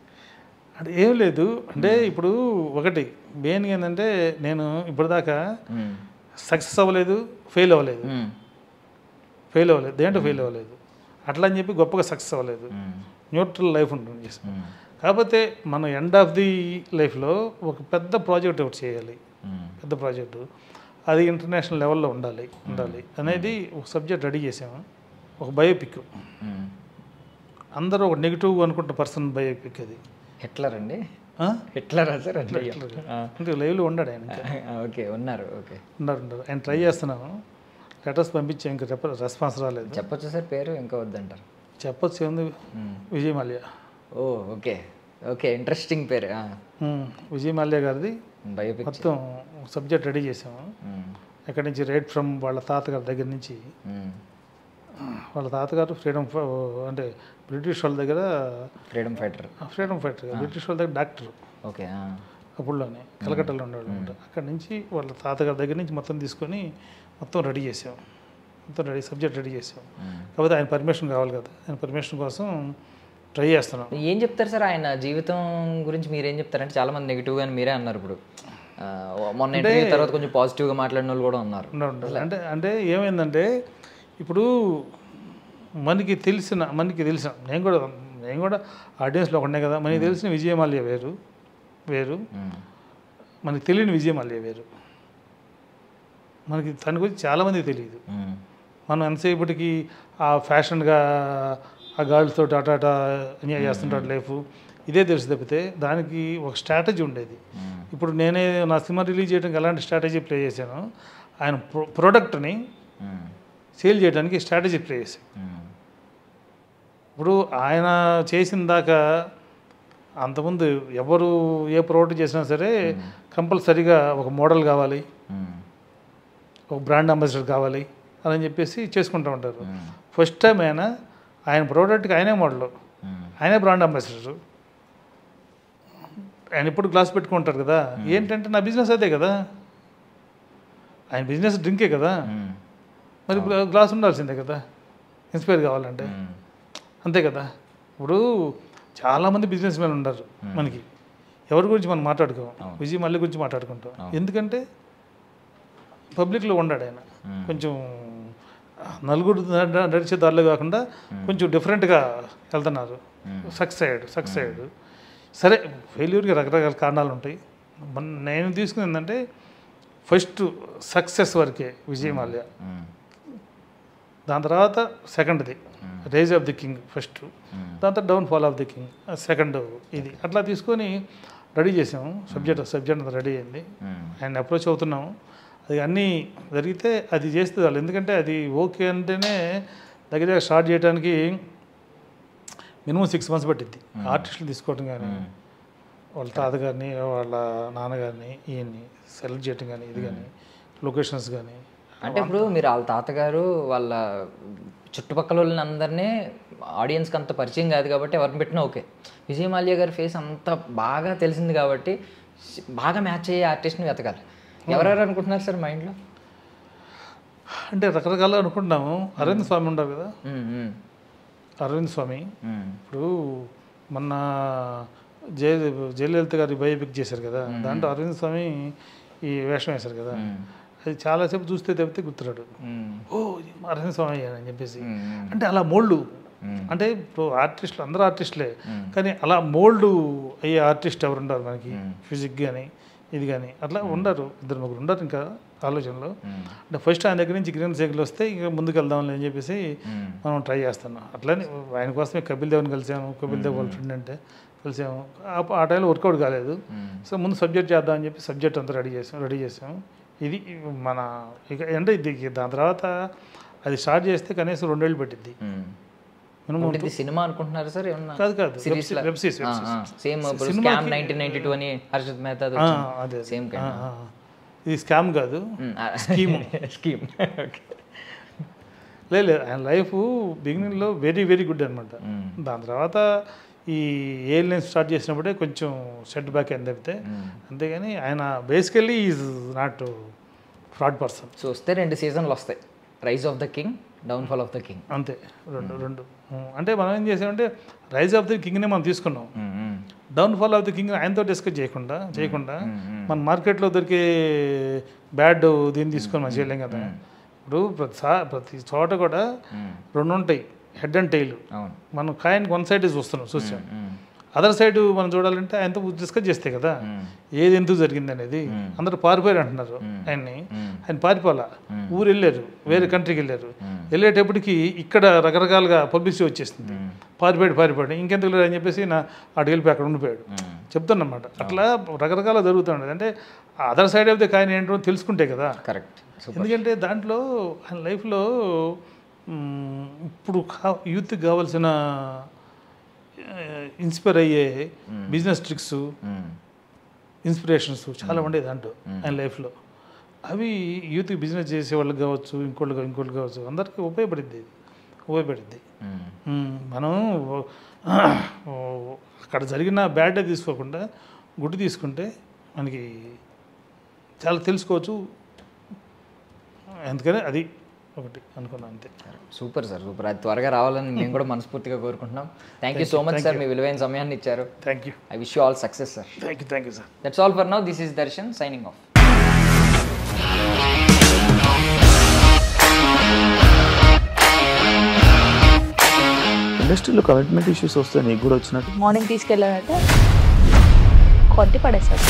B: అంటే ఏం లేదు, అంటే ఇప్పుడు ఒకటి మెయిన్గా ఏంటంటే నేను ఇప్పటిదాకా సక్సెస్ అవ్వలేదు, ఫెయిల్ అవ్వలేదు, దేంట్లో ఫెయిల్ అవ్వలేదు, అట్లా అని చెప్పి గొప్పగా సక్సెస్ అవ్వలేదు, న్యూట్రల్ లైఫ్ ఉంటుంది. కాకపోతే మనం ఎండ్ ఆఫ్ ది లైఫ్లో ఒక పెద్ద ప్రాజెక్ట్ ఒకటి చేయాలి, పెద్ద ప్రాజెక్టు, అది ఇంటర్నేషనల్ లెవెల్లో ఉండాలి అనేది ఒక సబ్జెక్ట్ రెడీ చేసాము. ఒక బయోపిక్, అందరూ ఒక నెగిటివ్ అనుకుంటున్న పర్సన్ బయోపిక్ అది.
A: హిట్లర్ అండి? హిట్లరా సార్?
B: అంటే లైవ్లో ఉన్నాడు ఆయన.
A: ఓకే, ఉన్నారు. ఓకే,
B: ఉన్నారు. ఆయన ట్రై చేస్తున్నాము, లెటర్స్ పంపించాం, ఇంకా రెస్పాన్స్ రాలేదు.
A: చెప్పొచ్చు సార్ పేరు? ఇంకా వద్దంటారు?
B: చెప్పొచ్చు, ఏముంది, విజయ్ మాల్యా.
A: ఓ ఓకే ఓకే, ఇంట్రెస్టింగ్ పేరు.
B: విజయ్ మాల్యా గారిది
A: బయోపిక్
B: మొత్తం సబ్జెక్ట్ రెడీ చేసాము. ఎక్కడి నుంచి రైట్ ఫ్రమ్ వాళ్ళ తాతగారి దగ్గర నుంచి, వాళ్ళ తాతగారు ఫ్రీడమ్ అంటే బ్రిటిష్ వాళ్ళ దగ్గర ఫ్రీడమ్ ఫైటర్, బ్రిటిష్ వాళ్ళ దగ్గర డాక్టర్.
A: ఓకే,
B: అప్పుడులోనే కలకట్టాలో ఉండేవాళ్ళు అనమాట. అక్కడి నుంచి వాళ్ళ తాతగారి దగ్గర నుంచి మొత్తం తీసుకొని మొత్తం రెడీ చేసాం, సబ్జెక్ట్ రెడీ చేసాం. కాకపోతే ఆయన పర్మిషన్ కావాలి కదా, ఆయన పర్మిషన్ కోసం ట్రై చేస్తున్నాం.
A: ఏం చెప్తారు సార్ ఆయన జీవితం గురించి? మీరేం చెప్తారంటే చాలామంది నెగిటివ్గా అని మీరే అన్నారు. ఇప్పుడు మొన్న ఇంటర్వ్యూ తర్వాత కొంచెం పాజిటివ్గా మాట్లాడిన వాళ్ళు కూడా ఉన్నారు.
B: అంటే ఏమైందంటే ఇప్పుడు మనకి తెలిసిన నేను కూడా ఆడియన్స్లో ఒకనే కదా, మనకి తెలిసిన విజయ్ మాల్యా వేరు, మనకి తెలియని విజయ్ మాల్యా వేరు. మనకి తన గురించి చాలామందికి తెలియదు. మనం ఎంతసేపటికి ఆ ఫ్యాషన్గా ఆ గర్ల్స్ తోటి అటాటా ఎంజాయ్ చేస్తుంటాడు లైఫ్, ఇదే తెలుసు తప్పితే దానికి ఒక స్ట్రాటజీ ఉండేది. ఇప్పుడు నేనే నా సినిమా రిలీజ్ చేయడానికి ఎలాంటి స్ట్రాటజీ ప్లే చేశాను, ఆయన ప్రోడక్ట్ని సేల్ చేయడానికి స్ట్రాటజీ ప్లే చేశాను. ఇప్పుడు ఆయన చేసిన దాకా అంతకుముందు ఎవరు ఏ ప్రోడక్ట్ చేసినా సరే కంపల్సరీగా ఒక మోడల్ కావాలి, ఒక బ్రాండ్ అంబాసిడర్ కావాలి అని చెప్పేసి చేసుకుంటూ ఉంటారు. ఫస్ట్ టైం ఆయన ప్రోడక్ట్కి ఆయనే మోడల్, ఆయనే బ్రాండ్ అంబాసిడర్. ఆయన ఇప్పుడు గ్లాస్ పెట్టుకుంటారు కదా, ఏంటంటే నా బిజినెస్ అదే కదా, ఆయన బిజినెస్ డ్రింకే కదా, మరి గ్లాస్ ఉండాల్సిందే కదా ఇన్స్పైర్ కావాలంటే, అంతే కదా. ఇప్పుడు చాలామంది బిజినెస్ మ్యాన్ ఉన్నారు మనకి, ఎవరి గురించి మనం మాట్లాడుకోం, విజయ్ మల్లి గురించి మాట్లాడుకుంటాం. ఎందుకంటే పబ్లిక్లో ఉన్నాడు ఆయన, కొంచెం నలుగురు నడిచే దారిలో కాకుండా కొంచెం డిఫరెంట్గా వెళ్తున్నారు, సక్సెస్ అయ్యాడు. సరే, ఫెయిల్యూర్కి రకరకాల కారణాలు ఉంటాయి. నేను తీసుకుని ఏంటంటే ఫస్ట్ సక్సెస్ వరకే విజయ్ మాల్యా, దాని తర్వాత సెకండ్ది rise of the king first, దాని తర్వాత downfall of the king second. ఇది అట్లా తీసుకొని రెడీ చేసాము. సబ్జెక్ట్ అంతా రెడీ అయింది, ఆయన అప్రోచ్ అవుతున్నాము. అది అన్నీ జరిగితే అది చేస్తే వాళ్ళు, ఎందుకంటే అది ఓకే అంటేనే దగ్గర స్టార్ట్ చేయడానికి మినిమం 6 months పట్టిద్ది. ఆర్టిస్టులు తీసుకోవడం కానీ, వాళ్ళ తాతగారిని వాళ్ళ నాన్నగారిని ఈయన్ని సెలెక్ట్ చేయడం కానీ, ఇది కానీ లొకేషన్స్ కానీ.
A: అంటే ఇప్పుడు మీరు వాళ్ళ తాతగారు వాళ్ళ చుట్టుపక్కల వాళ్ళని అందరినీ ఆడియన్స్కి అంత పరిచయం కాదు కాబట్టి ఎవరిని పెట్టినా ఓకే. విజయ్ మాల్యా గారి ఫేస్ అంత బాగా తెలిసింది కాబట్టి బాగా మ్యాచ్ అయ్యే ఆర్టిస్ట్ని వెతకాలి. ఎవరెవరు అనుకుంటున్నారు సార్ మైండ్లో?
B: అంటే రకరకాల అనుకుంటున్నాము. అరవింద్ స్వామి ఉన్నారు కదా, అరవింద్ స్వామి ఇప్పుడు మొన్న జయలలిత గారి బయోపిక్ చేశారు కదా, దాంట్లో అరవింద్ స్వామి ఈ వేషం వేశారు కదా, అది చాలాసేపు చూస్తే తప్పితే గుర్తురాడు, ఓ అరవింద్ స్వామి అని చెప్పేసి. అంటే అలా మోల్డ్, అంటే ఇప్పుడు ఆర్టిస్టులు అందరూ ఆర్టిస్టులే, కానీ అలా మోల్డ్ అయ్యే ఆర్టిస్ట్ ఎవరు ఉన్నారు మనకి, ఫిజిక్ కానీ ఇది కానీ అట్లా ఉండరు, 2-3 ఉండరు ఇంకా ఆలోచనలో. అంటే ఫస్ట్ ఆయన దగ్గర నుంచి గ్రీన్ సైకిల్ వస్తే ఇంకా ముందుకు వెళ్దామని అని చెప్పేసి మనం ట్రై చేస్తున్నాం. అట్లనే ఆయన కోసమే కపిల్ దేవ్ని కలిసాము, కపిల్ దేవ్ వాళ్ళ ఫ్రెండ్ అంటే కలిసాము. ఆ టైంలో వర్కౌట్ కాలేదు, సో ముందు సబ్జెక్ట్ చేద్దామని చెప్పి సబ్జెక్ట్ అంతా రెడీ చేసాము. ఇది మన ఇక అంటే ఇది దాని తర్వాత అది స్టార్ట్ చేస్తే కనీసం 2 ఏళ్ళు పట్టిద్ది.
A: సినిమా అనుకుంటున్నారు సార్?
B: కాదు
A: వెబ్ సిరీస్ సేమ్ స్కామ్ 1992 అని హర్షిత్ మెహతా
B: అదే
A: సేమ్.
B: ఇది స్కామ్ కాదు, స్కీమ్. లేదు, ఆయన లైఫ్ బిగినింగ్లో వెరీ వెరీ గుడ్ అనమాట. దాని తర్వాత ఈ ఏలియన్ స్టార్ట్ చేసినప్పుడే కొంచెం సెట్ బ్యాక్ అయింది తప్పితే, అంతేగాని ఆయన basically is not fraud person.
A: So వస్తే 2 సీజన్లు వస్తాయి, rise of the king, downfall of the king.
B: అంతే, రెండు. అంటే మనం ఏం చేసామంటే రైజ్ ఆఫ్ ది కింగ్నే మనం తీసుకున్నాం, డౌన్ఫాల్ ఆఫ్ ది కింగ్ ఆయనతో డిస్కస్ చేయకుండా మన మార్కెట్లో దొరికే బ్యాడ్ దీన్ని తీసుకొని మనం చేయలేం కదా. ఇప్పుడు ప్రతి చోట కూడా 2 ఉంటాయి, హెడ్ అండ్ టైల్. మనం కాయిన్ 1 సైడ్ చూసాం, అదర్ సైడ్ మనం చూడాలంటే ఆయనతో డిస్కస్ చేస్తే కదా ఏది ఎందుకు జరిగింది అనేది. అందరూ పారిపోయారు అంటున్నారు ఆయన పారిపోలా, ఊరు వెళ్ళారు, వేరే కంట్రీకి వెళ్ళారు. వెళ్ళేటప్పటికి ఇక్కడ రకరకాలుగా పబ్లిసిటీ వచ్చేసింది, పారిపోయాడు ఇంకెందుకు అని చెప్పేసి అటు వెళ్ళిపోయి అక్కడ ఉండిపోయాడు చెప్తున్నమాట. అట్లా రకరకాల జరుగుతుండేది. అంటే other side of the coin ఏంటో తెలుసుకుంటే కదా.
A: కరెక్ట్.
B: ఎందుకంటే దాంట్లో ఆయన లైఫ్లో ఇప్పుడు యూత్కి కావాల్సిన ఇన్స్పైర్ అయ్యే బిజినెస్ ట్రిక్స్, ఇన్స్పిరేషన్స్ చాలా ఉండేది దాంట్లో ఆయన లైఫ్లో. అవి యూత్కి బిజినెస్ చేసే వాళ్ళకి కావచ్చు, ఇంకోళ్ళు కావచ్చు, అందరికీ ఉపయోగపడింది. మనం అక్కడ జరిగిన బ్యాడ్ తీసుకోకుండా గుడ్ తీసుకుంటే మనకి చాలా తెలుసుకోవచ్చు. అందుకని అది ఒకటి అనుకున్నాను అంతే.
A: Super sir, super. అది త్వరగా రావాలని మేము కూడా మనస్ఫూర్తిగా కోరుకుంటున్నాం. Thank you so much sir, మీ విలువైన సమయాన్ని ఇచ్చారు.
B: Thank you.
A: I wish you all success sir.
B: Thank you sir.
A: That's all for now. This is Darshan signing off.
C: ఇండస్ట్రీలో కమిట్మెంట్ ఇష్యూస్ వస్తే నీకు కూడా వచ్చినట్టు
D: మార్నింగ్ తీసుకెళ్ళాడంటే కొట్టి పడేస్తాడు.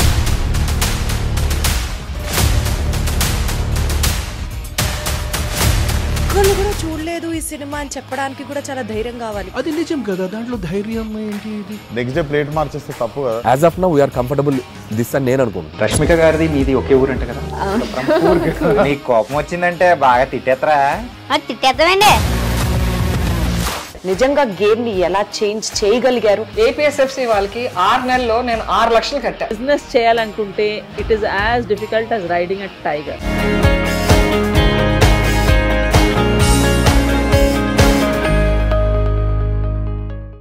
E: ఒక్కళ్ళు కూడా చూడలేదు ఈ సినిమా అని చెప్పడానికి కూడా చాలా ధైర్యం కావాలి.
C: అది నిజం కదా, దాంట్లో ధైర్యం ఏంటి? ఇది
F: నెక్స్ట్ డే ప్లేట్ మార్చేస్తే తప్పు కదా.
G: As of now we are comfortable this అని నేను అనుకుంటున్నాను.
H: రష్మిక గారిది మీది ఒకే ఊరు అంట కదా. నీకు కోపం వచ్చిందంటే బాగా తిట్టేత్తరా?
D: తిట్టేద్దామండి.
E: నిజంగా గేమ్ ని ఎలా చేంజ్ చేయగలిగారు?
I: ఏపీఎస్ఎఫ్సి వాళ్ళకి 6 నెలల్లో నేను 6 లక్షలు కట్టా.
D: బిజినెస్ చేయాలనుకుంటే it is as difficult as riding a tiger.